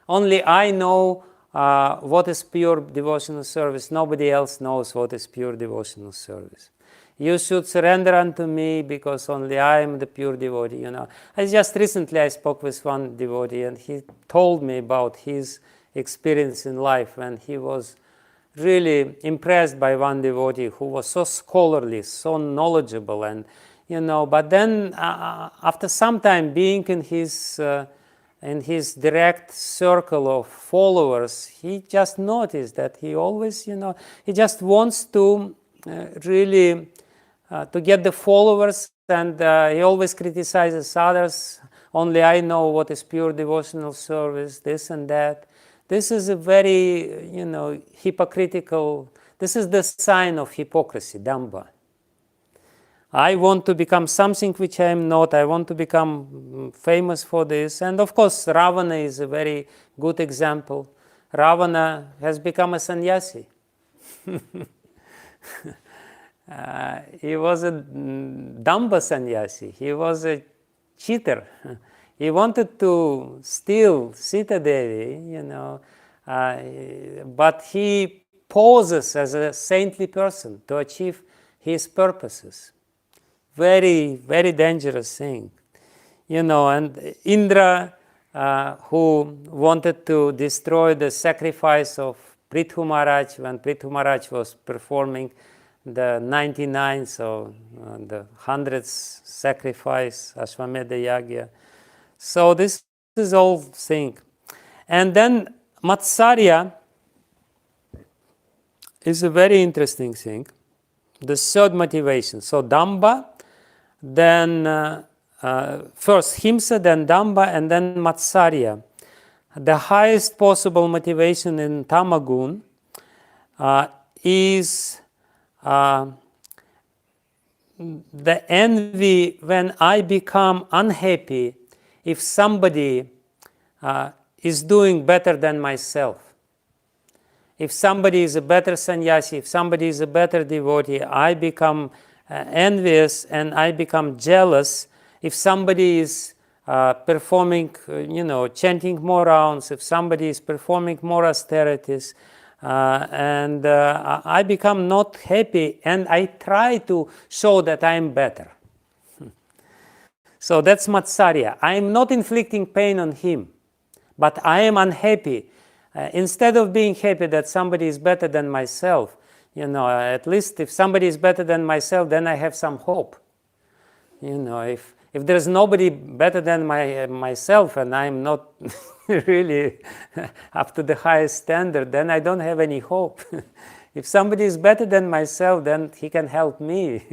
Only I know what is pure devotional service. Nobody else knows what is pure devotional service. You should surrender unto me because only I am the pure devotee. Just recently I spoke with one devotee and he told me about his experience in life, and he was really impressed by one devotee who was so scholarly, so knowledgeable, and but then after some time being in his direct circle of followers, he just noticed that he always, he just wants to really to get the followers, and he always criticizes others. Only I know what is pure devotional service, this and that. This is a very, hypocritical, this is the sign of hypocrisy, dambha. I want to become something which I am not. I want to become famous for this. And of course, Ravana is a very good example. Ravana has become a sannyasi. He was a dambha sannyasi. He was a cheater. He wanted to steal Sita Devi, but he poses as a saintly person to achieve his purposes. Very, very dangerous thing. And Indra, who wanted to destroy the sacrifice of Prithu Maharaj when Prithu Maharaj was performing the 99th, so the 100th sacrifice, Ashwamedha Yagya. So this is all thing. And then Matsarya is a very interesting thing. The third motivation. So Damba, then first Himsa, then Damba, and then Matsarya. The highest possible motivation in Tamagun is the envy when I become unhappy if somebody is doing better than myself. If somebody is a better sannyasi, if somebody is a better devotee, I become envious and I become jealous. If somebody is performing, chanting more rounds, if somebody is performing more austerities, and I become not happy and I try to show that I am better. So that's Matsarya. I am not inflicting pain on him, but I am unhappy. Instead of being happy that somebody is better than myself, at least if somebody is better than myself, then I have some hope. If there's nobody better than myself and I'm not really up to the highest standard, then I don't have any hope. If somebody is better than myself, then he can help me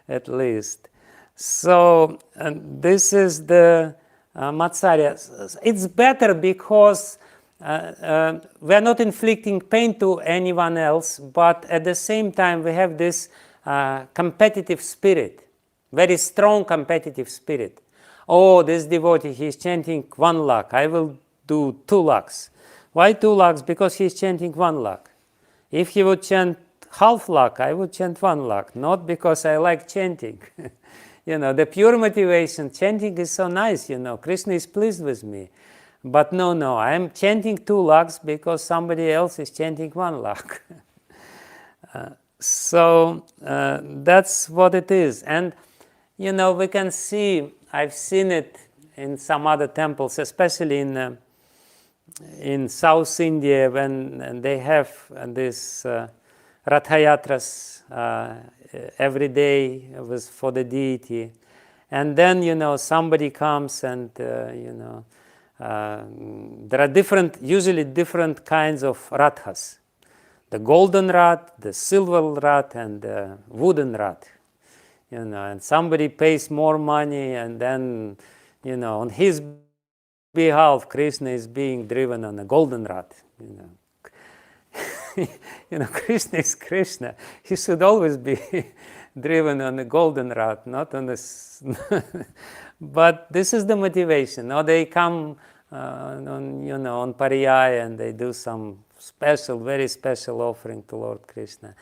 at least. So this is the Matsarya. It's better because we are not inflicting pain to anyone else, but at the same time we have this competitive spirit. Very strong competitive spirit. Oh, this devotee, he's chanting 1 lakh. I will do 2 lakhs. Why 2 lakhs? Because he's chanting 1 lakh. If he would chant half lakh, I would chant 1 lakh. Not because I like chanting. The pure motivation, chanting is so nice, Krishna is pleased with me. But no, I'm chanting 2 lakhs because somebody else is chanting 1 lakh. So that's what it is. And we can see, I've seen it in some other temples, especially in South India, when they have this Rathayatras every day for the deity. And then, somebody comes and, there are usually different kinds of Rathas. The golden Rath, the silver Rath, and the wooden Rath. And somebody pays more money, and then, on his behalf, Krishna is being driven on a golden Rath. Krishna is Krishna. He should always be driven on a golden Rath, not on this. But this is the motivation. Or they come on Pariyaya and they do some special, very special offering to Lord Krishna.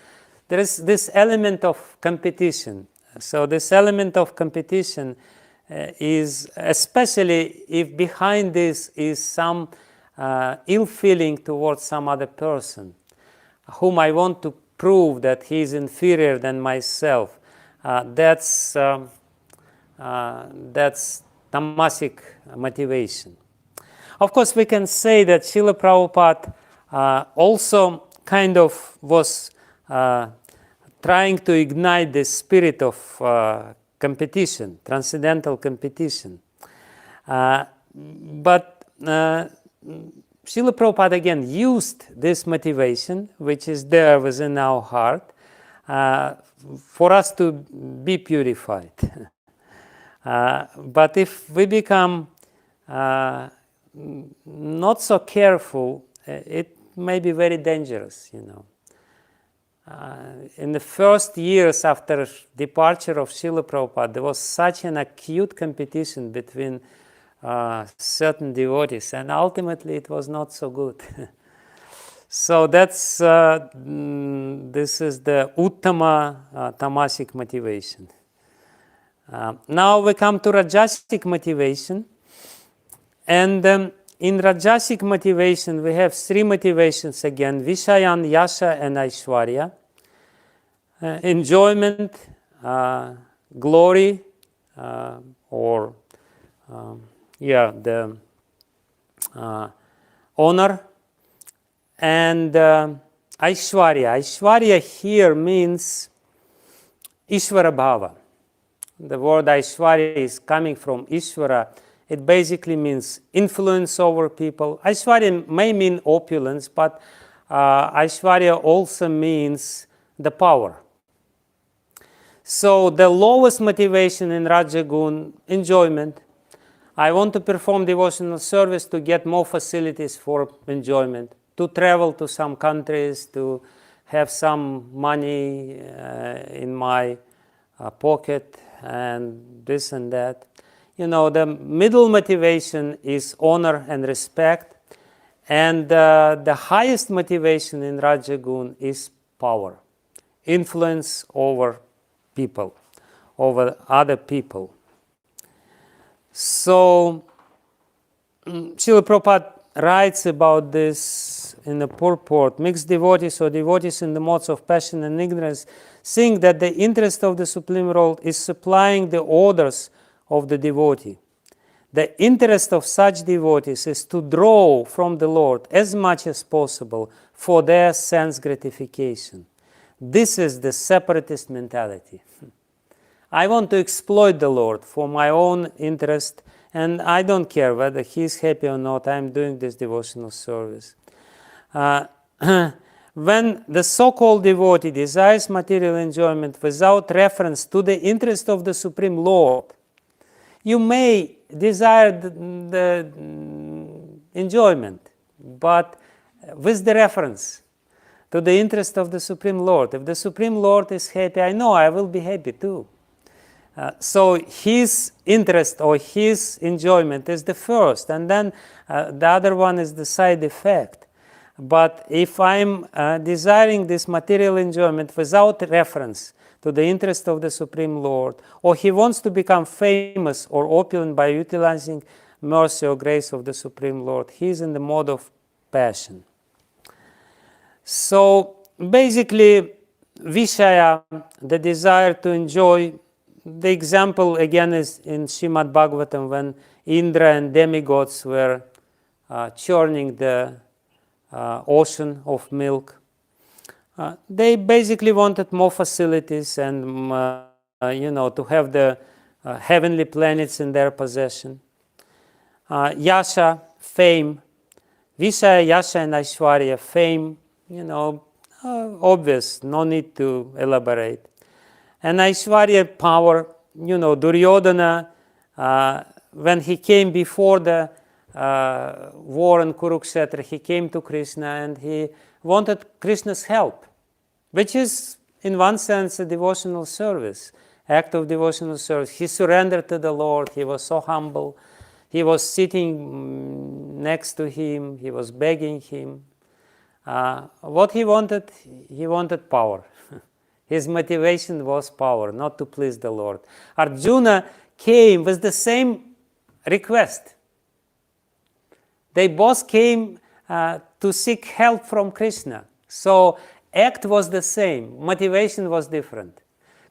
There is this element of competition. So this element of competition is, especially if behind this is some ill feeling towards some other person, whom I want to prove that he is inferior than myself. That's tamasic motivation. Of course, we can say that Srila Prabhupada also kind of was trying to ignite the spirit of competition, transcendental competition. But Srila Prabhupada again used this motivation, which is there within our heart, for us to be purified. But if we become not so careful, it may be very dangerous, In the first years after departure of Srila Prabhupada, there was such an acute competition between certain devotees, and ultimately it was not so good. So that's this is the Uttama tamasic motivation. Now we come to Rajasic motivation, and in Rajasic motivation, we have three motivations again: Vishayan, Yasha, and Aishwarya. Enjoyment, glory, or the honor, and Aishwarya. Aishwarya here means Ishvara Bhava. The word Aishwarya is coming from Ishvara. It basically means influence over people. Aishwarya may mean opulence, but Aishwarya also means the power. So the lowest motivation in Rajagun, enjoyment. I want to perform devotional service to get more facilities for enjoyment, to travel to some countries, to have some money in my pocket, and this and that. The middle motivation is honor and respect, and the highest motivation in Rajagun is power, influence over people, over other people. So Srila Prabhupada writes about this in the purport. Mixed devotees or devotees in the modes of passion and ignorance think that the interest of the Supreme Lord is supplying the orders of the devotee. The interest of such devotees is to draw from the Lord as much as possible for their sense gratification. This is the separatist mentality. I want to exploit the Lord for my own interest, and I don't care whether he's happy or not. I'm doing this devotional service. When the so-called devotee desires material enjoyment without reference to the interest of the Supreme Lord, you may desire the enjoyment, but with the reference to the interest of the Supreme Lord. If the Supreme Lord is happy, I know I will be happy too. So his interest or his enjoyment is the first, and then the other one is the side effect. But if I'm desiring this material enjoyment without reference to the interest of the Supreme Lord, or he wants to become famous or opulent by utilizing mercy or grace of the Supreme Lord, he's in the mode of passion. So basically, Vishaya, the desire to enjoy. The example again is in Srimad Bhagavatam, when Indra and demigods were churning the ocean of milk. They basically wanted more facilities and to have the heavenly planets in their possession. Yasha, fame. Vishaya, Yasha, and Aishwarya, fame. Obvious, no need to elaborate. And Aishwarya, power. Duryodhana, when he came before the war in Kurukshetra, he came to Krishna and he wanted Krishna's help, which is in one sense a devotional service, act of devotional service. He surrendered to the Lord. He was so humble. He was sitting next to him. He was begging him. What he wanted power. His motivation was power, not to please the Lord. Arjuna came with the same request. They both came to seek help from Krishna. So act was the same, motivation was different.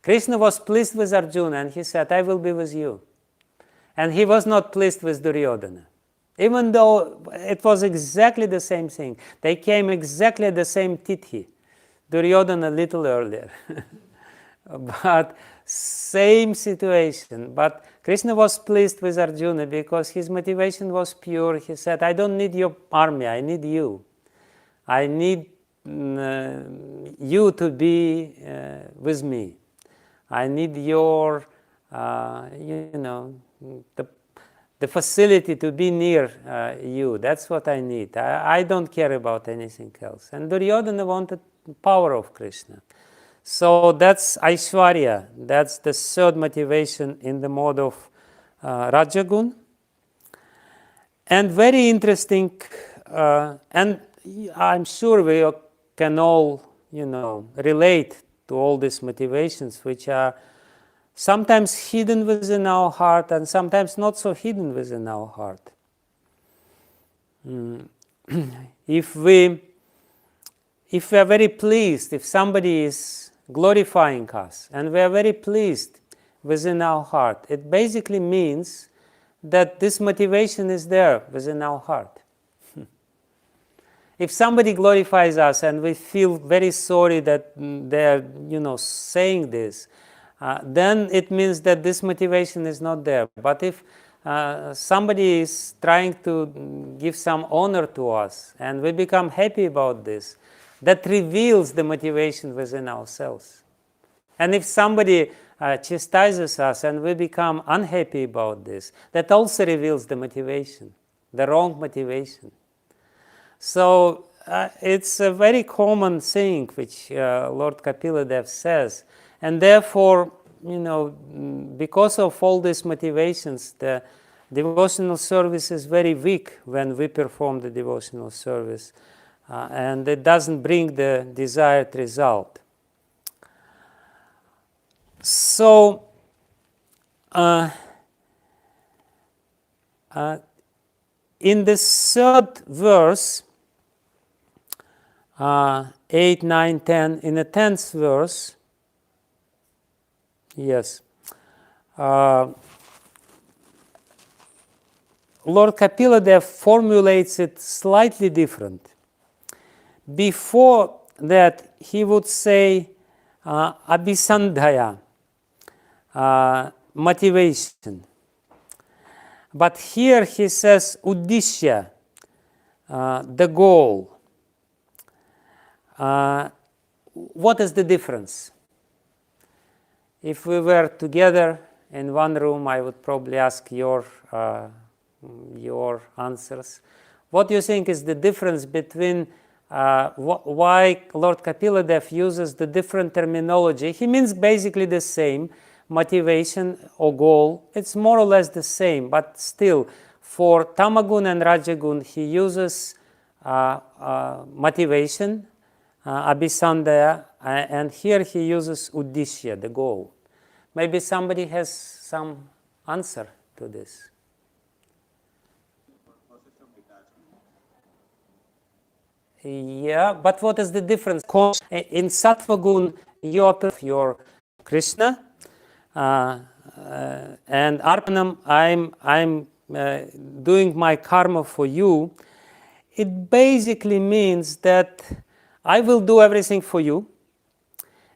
Krishna was pleased with Arjuna and he said, I will be with you. And he was not pleased with Duryodhana. Even though it was exactly the same thing. They came exactly at the same tithi. Duryodhana a little earlier. But same situation. But Krishna was pleased with Arjuna because his motivation was pure. He said, I don't need your army, I need you. I need you to be with me. I need your, the facility to be near you. That's what I need. I don't care about anything else. And Duryodhana wanted power of Krishna. So that's Aishwarya. That's the third motivation in the mode of Rajagun. And very interesting, and I'm sure we can all, relate to all these motivations, which are sometimes hidden within our heart and sometimes not so hidden within our heart. if we are very pleased, if somebody is glorifying us, and we are very pleased within our heart, it basically means that this motivation is there within our heart. If somebody glorifies us and we feel very sorry that they're, saying this, then it means that this motivation is not there. But if somebody is trying to give some honor to us and we become happy about this, that reveals the motivation within ourselves. And if somebody chastises us and we become unhappy about this, that also reveals the motivation, the wrong motivation. So it's a very common thing which Lord Kapila says, and therefore, because of all these motivations, the devotional service is very weak when we perform the devotional service, and it doesn't bring the desired result. So, in the third verse, 8, 9, 10, in the 10th verse, yes, Lord Kapila formulates it slightly different. Before that, he would say abhisandhaya, motivation. But here he says uddishya, the goal. What is the difference? If we were together in one room, I would probably ask your answers. What do you think is the difference between why Lord Kapila uses the different terminology? He means basically the same, motivation or goal. It's more or less the same, but still, for Tamagun and Rajagun, he uses motivation, abhisandhaya, and here he uses uddishya, the goal. Maybe somebody has some answer to this. Yeah, but what is the difference? In Sattva-gun, you're Krishna, and Arpanam, I'm doing my karma for you. It basically means that I will do everything for you,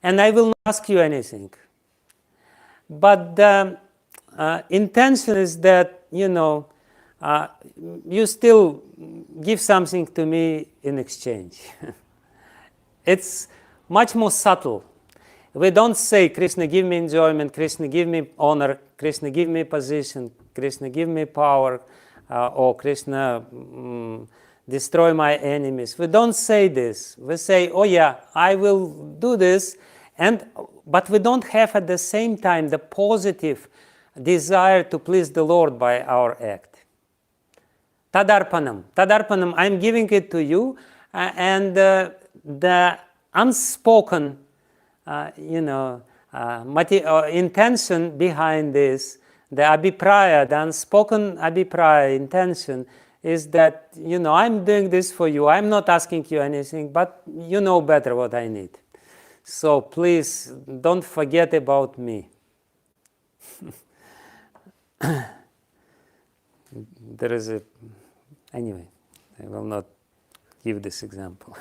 and I will not ask you anything. But the intention is that, you still give something to me in exchange. It's much more subtle. We don't say, Krishna, give me enjoyment, Krishna, give me honor, Krishna, give me position, Krishna, give me power, or Krishna, destroy my enemies. We don't say this. We say, oh yeah, I will do this, but we don't have at the same time the positive desire to please the Lord by our act. Tadarpanam, I'm giving it to you, and the unspoken, intention behind this, the abhipraya, the unspoken abhipraya intention is that, I'm doing this for you. I'm not asking you anything, but you know better what I need. So please don't forget about me. There is anyway, I will not give this example.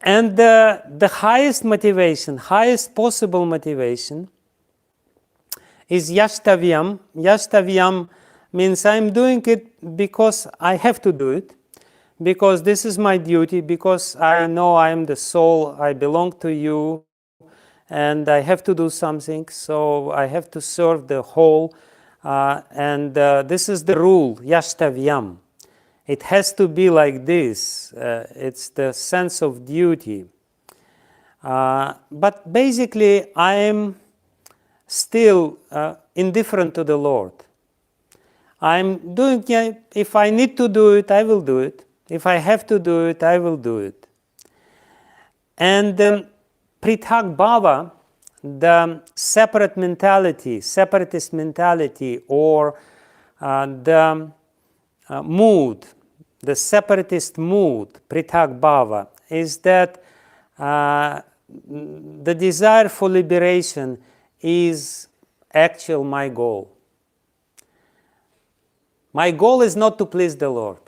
And the highest motivation, highest possible motivation is yashtavyam. Yashtavyam means I'm doing it because I have to do it, because this is my duty, because I know I am the soul, I belong to you, and I have to do something, so I have to serve the whole. And this is the rule, yashtavyam. It has to be like this. It's the sense of duty. But basically, I am still indifferent to the Lord. I'm doing, if I need to do it, I will do it. If I have to do it, I will do it. And prithak bhava, the separate mentality, separatist mentality, or the mood, the separatist mood, Prithak Bhava, is that the desire for liberation is actual my goal. My goal is not to please the Lord.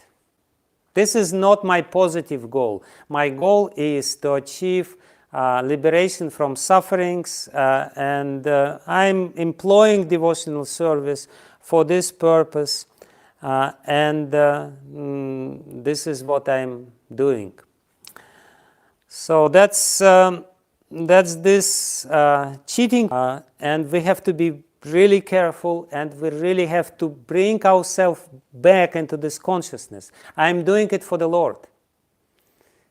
This is not my positive goal. My goal is to achieve liberation from sufferings, and I'm employing devotional service for this purpose, and this is what I'm doing. So that's this cheating, and we have to be really careful, and we really have to bring ourselves back into this consciousness. I'm doing it for the Lord.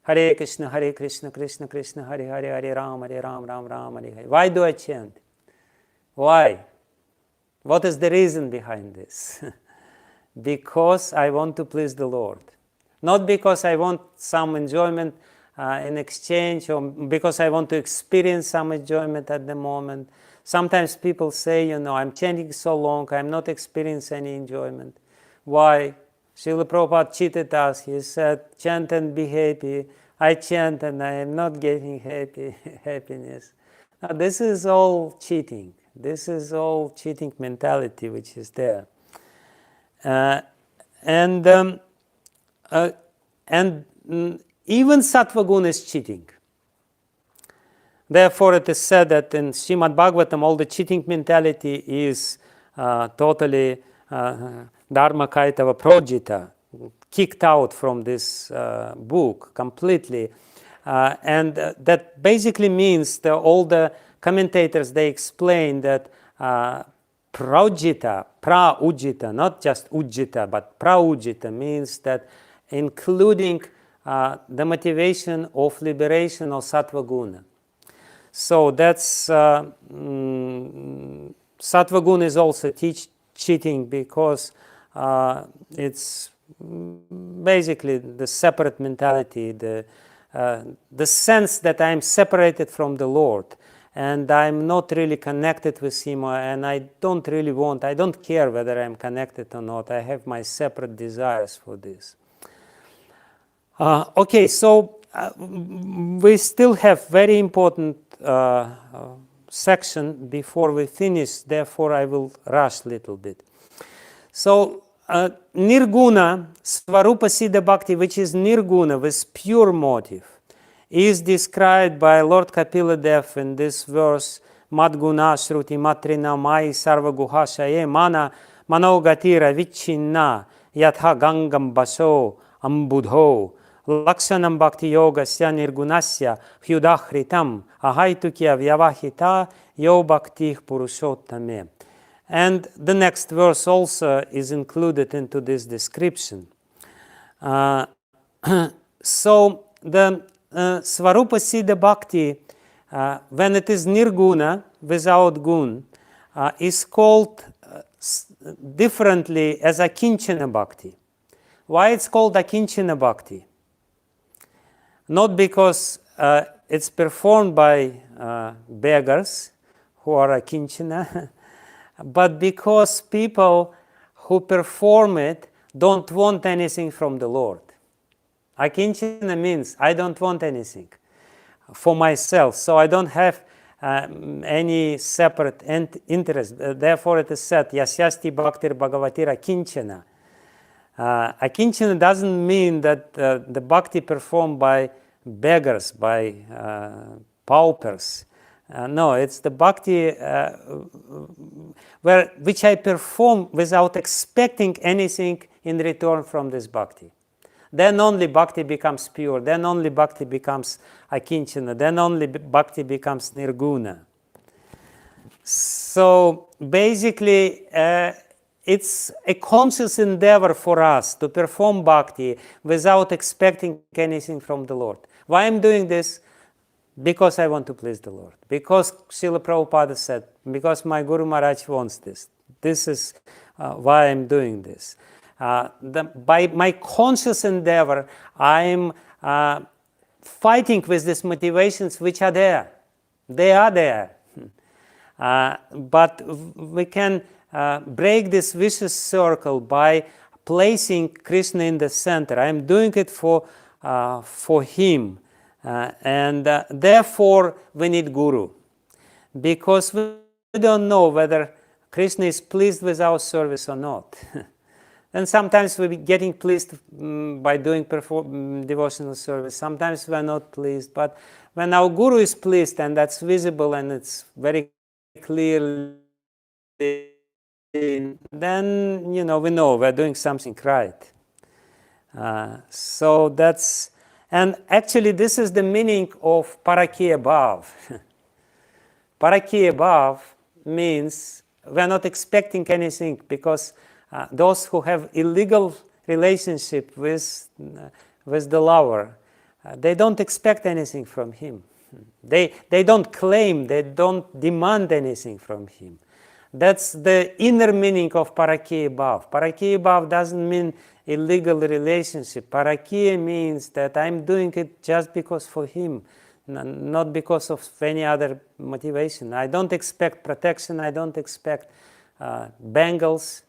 Hare Krishna, Krishna Krishna, Hare Hare, Hare Ram, Ram Ram, Hare Hare. Why do I chant? Why? What is the reason behind this? Because I want to please the Lord. Not because I want some enjoyment in exchange, or because I want to experience some enjoyment at the moment. Sometimes people say, I'm chanting so long, I'm not experiencing any enjoyment. Why? Srila Prabhupada cheated us. He said, chant and be happy. I chant and I am not getting happiness. Now, this is all cheating. This is all cheating mentality which is there. And even sattva guna is cheating. Therefore, it is said that in Srimad Bhagavatam, all the cheating mentality is totally dharma kaitava projita, kicked out from this book completely. And that basically means that all the commentators, they explain that praujita, pra-ujita, not just ujita, but pra-ujita means that including the motivation of liberation of sattva guna. So that's sattva guna is also cheating because it's basically the separate mentality, the sense that I'm separated from the Lord and I'm not really connected with Him, and I don't care whether I'm connected or not. I have my separate desires for this. Okay, so we still have very important section before we finish, therefore I will rush a little bit. So Nirguna, Svarupa Siddha Bhakti, which is Nirguna, with pure motive, is described by Lord Kapila Dev in this verse, Madguna Shruti Matrina Mai Sarva Guhashaye Mana Manogatira Vichinna Yatha Gangam Baso Ambudho Lakshanam Bhakti Yoga Sya Nirgunasya Hyudahritam Ahaitukia Vyavahita Yo Bhakti Purushottame. And the next verse also is included into this description. So the Svarupa Siddha Bhakti, when it is Nirguna, without gun, is called differently as Akinchana Bhakti. Why it's called Akinchana Bhakti? Not because it's performed by beggars who are Akinchana, but because people who perform it don't want anything from the Lord. Akinchana means I don't want anything for myself, so I don't have any separate interest. Therefore it is said, Yasyasti Bhaktir Bhagavatir Akinchana. Akinchana doesn't mean that the bhakti performed by beggars, by paupers. No, it's the bhakti which I perform without expecting anything in return from this bhakti. Then only bhakti becomes pure, then only bhakti becomes akinchana, then only bhakti becomes nirguna. So basically, it's a conscious endeavor for us to perform bhakti without expecting anything from the Lord. Why I'm doing this? Because I want to please the Lord. Because Srila Prabhupada said, because my Guru Maharaj wants this. This is why I'm doing this. By my conscious endeavor, I'm fighting with these motivations which are there. They are there. But we can break this vicious circle by placing Krishna in the center. I am doing it for him. And therefore we need Guru. Because we don't know whether Krishna is pleased with our service or not. And sometimes we're getting pleased by doing devotional service. Sometimes we're not pleased. But when our Guru is pleased, and that's visible and it's very clear, then we know we're doing something right. So that's, and actually this is the meaning of Parakiya Bhav. Parakiya Bhav means we're not expecting anything, because those who have illegal relationship with the lover, they don't expect anything from him. They don't claim, they don't demand anything from him. That's the inner meaning of Parakiya Bhav. Parakiya Bhav doesn't mean illegal relationship. Parakiya means that I'm doing it just because for him, not because of any other motivation. I don't expect protection, I don't expect bangles,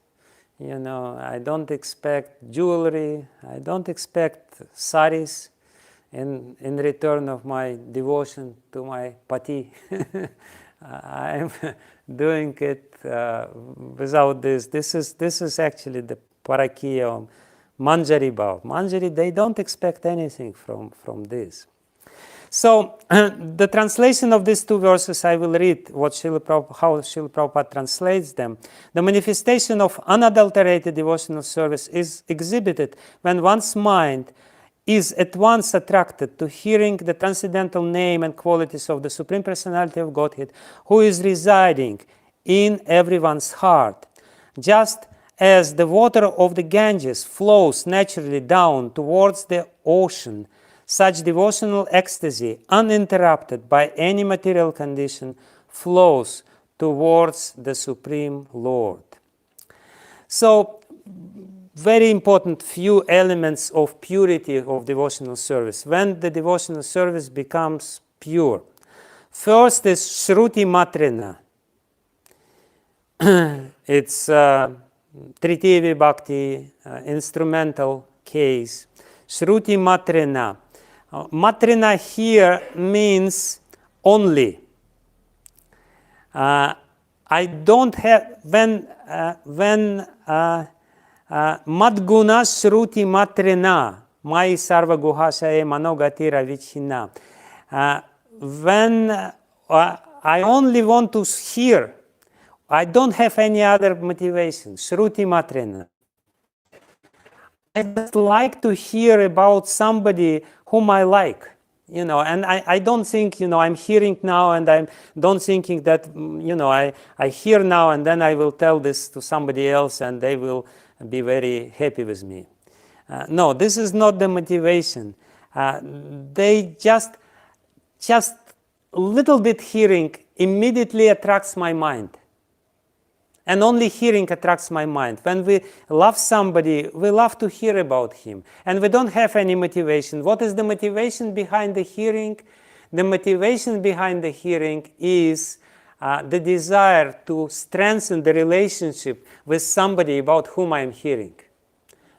I don't expect jewelry, I don't expect saris in return of my devotion to my pati. I'm doing it without this. This is actually the Parakiya Manjari Bhav. Manjari, they don't expect anything from this. So the translation of these two verses, I will read how Srila Prabhupada translates them. The manifestation of unadulterated devotional service is exhibited when one's mind is at once attracted to hearing the transcendental name and qualities of the Supreme Personality of Godhead, who is residing in everyone's heart. Just as the water of the Ganges flows naturally down towards the ocean, such devotional ecstasy, uninterrupted by any material condition, flows towards the Supreme Lord. So, very important few elements of purity of devotional service. When the devotional service becomes pure. First is Shruti Matrina. It's Tritiya Bhakti, instrumental case. Shruti Matrina. Matrina here means only. I don't have, when Madguna Shruti Matrina, Mai Sarva Guhashaye Manogatira Vichina. When I only want to hear, I don't have any other motivation. Shruti Matrina. I just like to hear about somebody whom I like, and I don't think, I'm hearing now and I don't thinking that, I hear now and then I will tell this to somebody else and they will be very happy with me. No, this is not the motivation. They just little bit hearing immediately attracts my mind. And only hearing attracts my mind. When we love somebody, we love to hear about him. And we don't have any motivation. What is the motivation behind the hearing? The motivation behind the hearing is the desire to strengthen the relationship with somebody about whom I am hearing.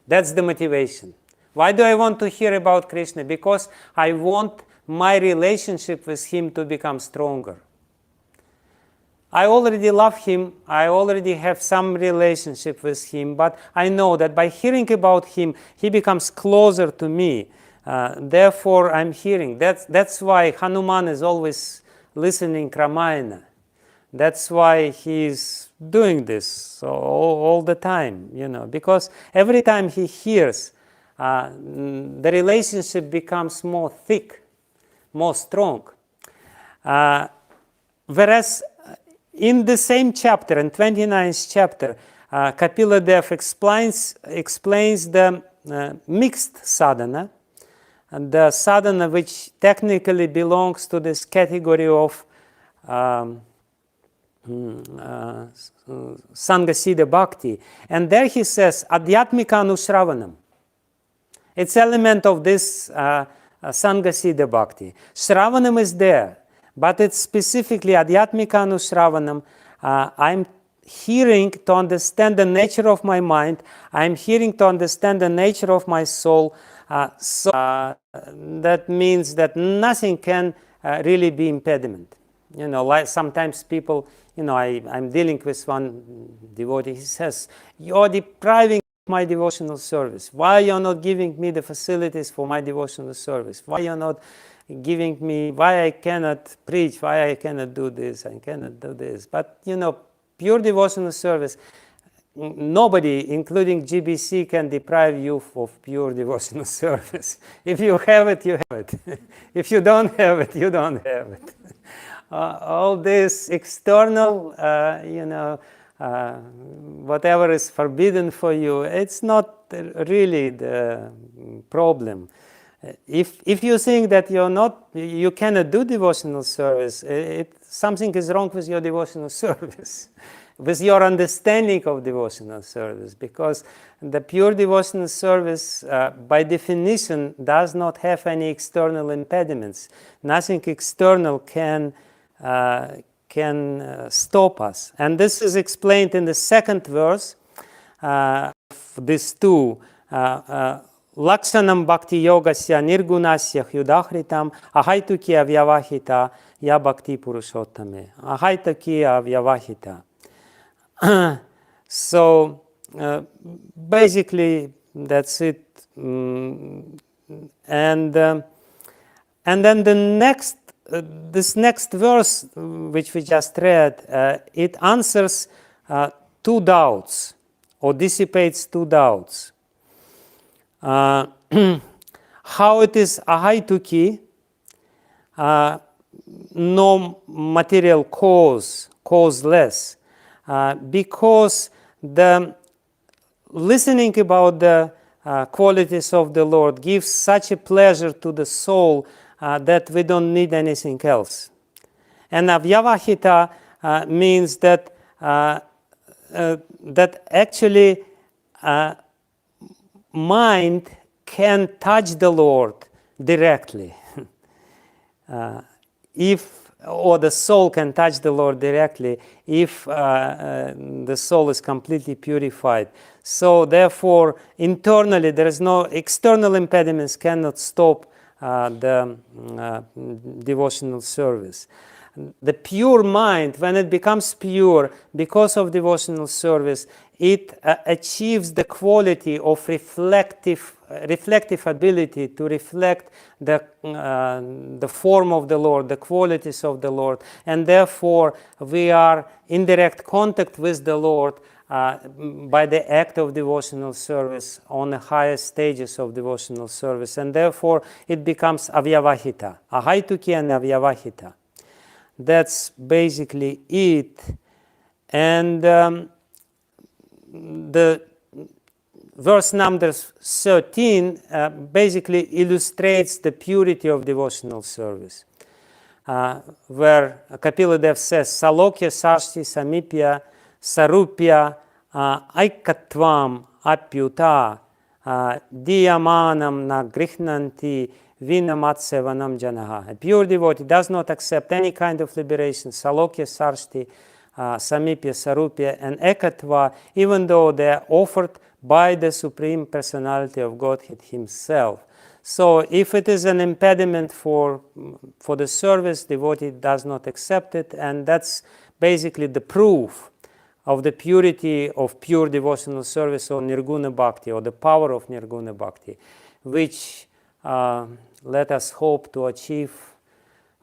That's the motivation. Why do I want to hear about Krishna? Because I want my relationship with him to become stronger. I already love him, I already have some relationship with him, but I know that by hearing about him, he becomes closer to me. Therefore, I'm hearing. That's why Hanuman is always listening Ramayana. That's why he's doing this all the time, because every time he hears, the relationship becomes more thick, more strong. Whereas in the same chapter, in 29th chapter, Kapila Dev explains the mixed sadhana, and the sadhana which technically belongs to this category of Sangasiddha Bhakti. And there he says, Adhyatmika Anushravanam. It's element of this Sangasiddha Bhakti. Shravanam is there. But it's specifically Adhyatmika Anushravanam. I'm hearing to understand the nature of my mind. I'm hearing to understand the nature of my soul. That means that nothing can really be impediment. Like sometimes people, I'm dealing with one devotee. He says, "You're depriving my devotional service. Why you're not giving me the facilities for my devotional service? Why you're not giving me, why I cannot preach, why I cannot do this, I cannot do this." But pure devotional service, nobody, including GBC, can deprive you of pure devotional service. If you have it, you have it. If you don't have it, you don't have it. All this external, whatever is forbidden for you, it's not really the problem. If you think that you cannot do devotional service, something is wrong with your devotional service, with your understanding of devotional service, because the pure devotional service, by definition, does not have any external impediments. Nothing external can stop us. And this is explained in the second verse of these two. Lakshanam bhakti yogasya nirgunasya hyudahritam ahaituki avyavahita ya bhakti purushottame. Ahaituki avyavahita. So basically that's it. And then this next verse which we just read, it answers two doubts, or dissipates two doubts. How it is ahaituki, no material causeless, because the listening about the qualities of the Lord gives such a pleasure to the soul that we don't need anything else. And avyavahita means that actually mind can touch the Lord directly. Or the soul can touch the Lord directly if the soul is completely purified. So therefore, internally, there is no external impediments cannot stop the devotional service. The pure mind, when it becomes pure because of devotional service, it achieves the quality of reflective ability to reflect the form of the Lord, the qualities of the Lord, and therefore we are in direct contact with the Lord by the act of devotional service on the highest stages of devotional service, and therefore it becomes avyavahita, ahaituki and avyavahita. That's basically it. And the verse number 13 basically illustrates the purity of devotional service, where Kapila Dev says, Salokya Sashti Samipya Sarupya Aikatvam Apyuta Diyamanam Na Grihnanti Vinamatsevanam Janaha. A pure devotee does not accept any kind of liberation, Salokya Sashti, Samipya, Sarupya, and Ekatva, even though they are offered by the Supreme Personality of Godhead Himself. So if it is an impediment for the service, devotee does not accept it, and that's basically the proof of the purity of pure devotional service, or Nirguna Bhakti, or the power of Nirguna Bhakti, which let us hope to achieve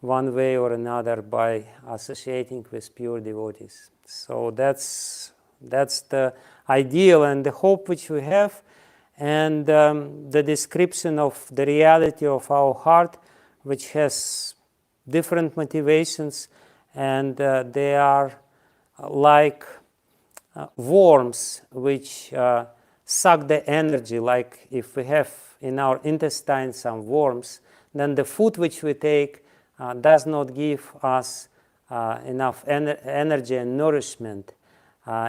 one way or another by associating with pure devotees. So that's the ideal and the hope which we have, and the description of the reality of our heart, which has different motivations, and they are like worms which suck the energy. Like if we have in our intestines some worms, then the food which we take does not give us enough energy and nourishment.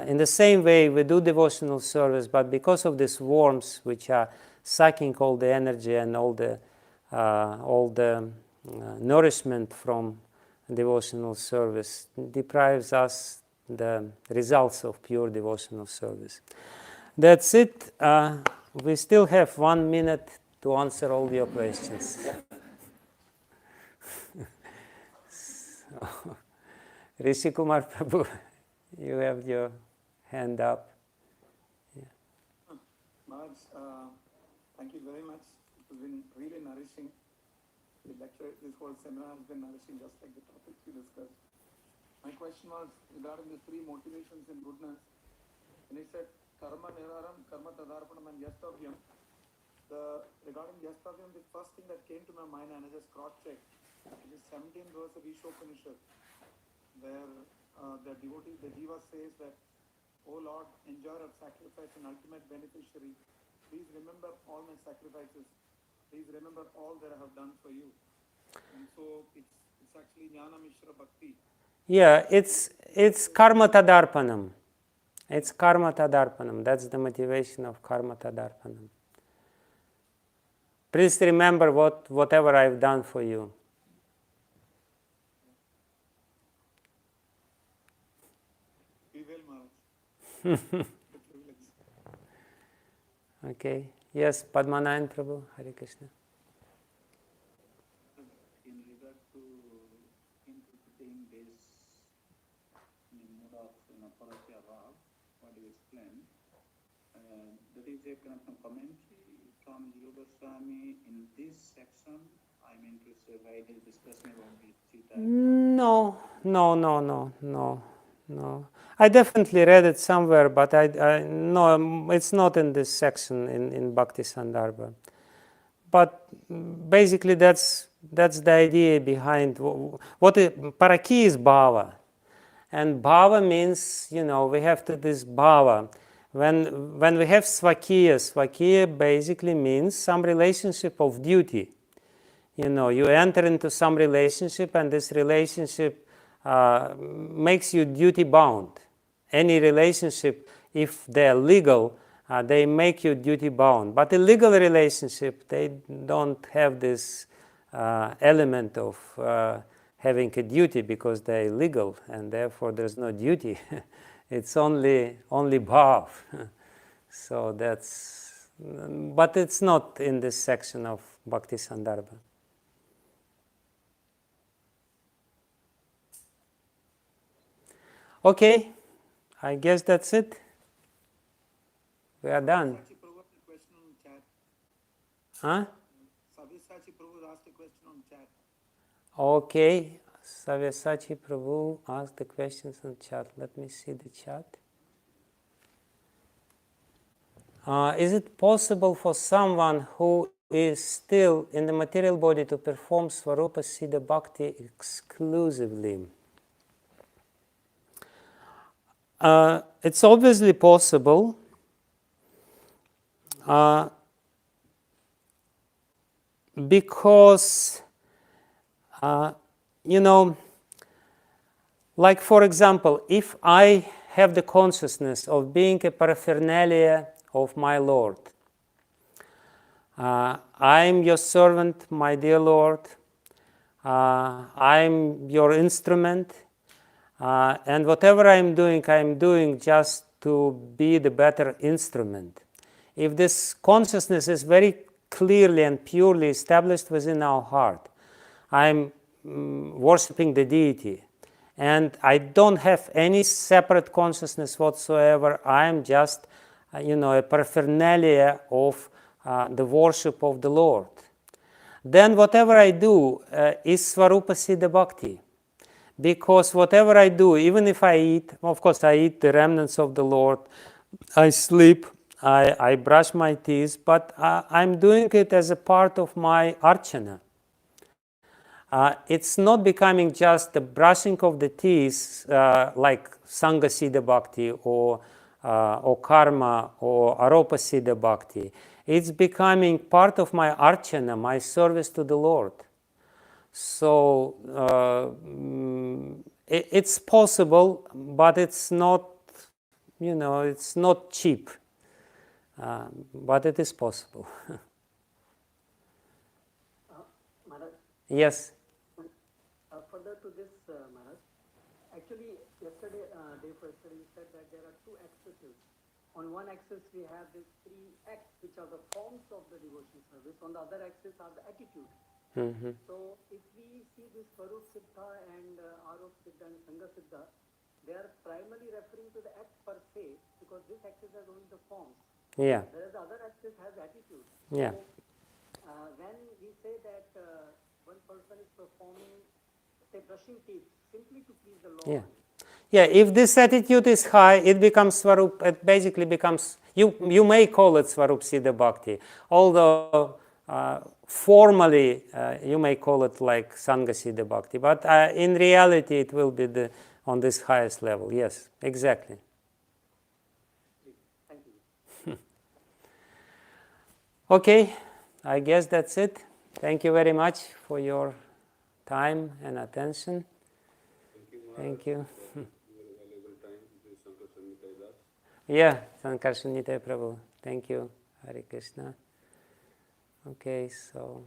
In the same way, we do devotional service, but because of these worms which are sucking all the energy and all the nourishment from devotional service, deprives us the results of pure devotional service. That's it. We still have 1 minute to answer all your questions. So, Rishi Kumar Prabhu, you have your hand up. Maharaj, thank you very much. It has been really nourishing. The lecture, this whole seminar has been nourishing, just like the topics we discussed. My question was regarding the 3 motivations in goodness. When he said karma niraram, karma tadarpanam, and yastavyam, regarding yastavyam, the first thing that came to my mind, and I just cross-checked, it is 17th verse of Ishopanishad, where the devotee, the jiva says that, O Lord, enjoyer of sacrifice and ultimate beneficiary, please remember all my sacrifices. Please remember all that I have done for you. And so it's actually Jnana Mishra Bhakti. Yeah, it's karma tadarpanam. It's karma tadarpanam. That's the motivation of karma tadarpanam. Please remember whatever I've done for you. We will, Maharaj. Okay. Yes, Padmanayan Prabhu, Hare Krishna. In regard to interpreting this in the mode of Paratya Bhav, what you explained, that is a kind of commentary from Jiva Goswami in this section. I'm interested why he is discussing about these 3 types. No. I definitely read it somewhere, but no, it's not in this section in Bhakti Sandarbha. But basically, that's the idea behind what paraki is bhava, and bhava means we have to this bhava. When we have svakiya basically means some relationship of duty. You enter into some relationship, and this relationship makes you duty bound. Any relationship, if they're legal, they make you duty bound. But illegal relationship, they don't have this element of having a duty because they're illegal, and therefore there's no duty. It's only bhav. So but it's not in this section of Bhakti Sandarbha. Okay, I guess that's it. We are done. Sabyasachi Prabhu asked a question on chat. Huh? Sabyasachi Prabhu asked a question on chat. Okay, Sabyasachi Prabhu asked the questions on chat. Let me see the chat. Is it possible for someone who is still in the material body to perform Svarupa Siddha Bhakti exclusively? It's obviously possible. Because, like for example, if I have the consciousness of being a paraphernalia of my Lord, I'm your servant, my dear Lord, I'm your instrument, and whatever I'm doing just to be the better instrument. If this consciousness is very clearly and purely established within our heart, I'm worshipping the deity, and I don't have any separate consciousness whatsoever. I'm just, a paraphernalia of the worship of the Lord. Then whatever I do is Svarupa Siddha Bhakti. Because whatever I do, even if I eat, of course I eat the remnants of the Lord, I sleep, I brush my teeth, but I'm doing it as a part of my archana. It's not becoming just the brushing of the teeth like Sangha Siddha Bhakti or Karma or Aropa Siddha Bhakti. It's becoming part of my archana, my service to the Lord. So it's possible, but it's not, it's not cheap. But it is possible. Maharaj? Yes. Further to this, Maharaj, actually yesterday, you said that there are two axes. On one axis we have these three acts, which are the forms of the devotion service. On the other axis are the attitude. So if we see this Swarup Siddha and Arup Siddha and Sangha Siddha, they are primarily referring to the act per se, because this axis has only the forms. Yeah. Whereas the other axis has attitude. Yeah. So, when we say that one person is performing, say, brushing teeth, simply to please the Lord. Yeah. Yeah, if this attitude is high, it becomes Swarup, it basically becomes, you may call it Swarup Siddha Bhakti, although formally you may call it like Sangha Siddha Bhakti, but in reality it will be on this highest level. Yes, exactly. Thank you. Okay, I guess that's it. Thank you very much for your time and attention. Thank you. Yeah, Sankarshan Nitai Prabhu. Thank you, Hare Krishna. Okay, so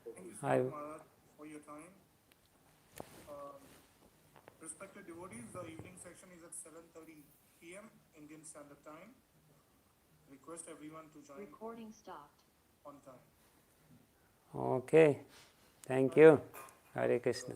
Thank you so much, Maharaj, for your time. Respected devotees, the evening session is at 7:30 p.m. Indian Standard Time. Request everyone to join Recording stopped. on time. okay, thank you, Hare Krishna.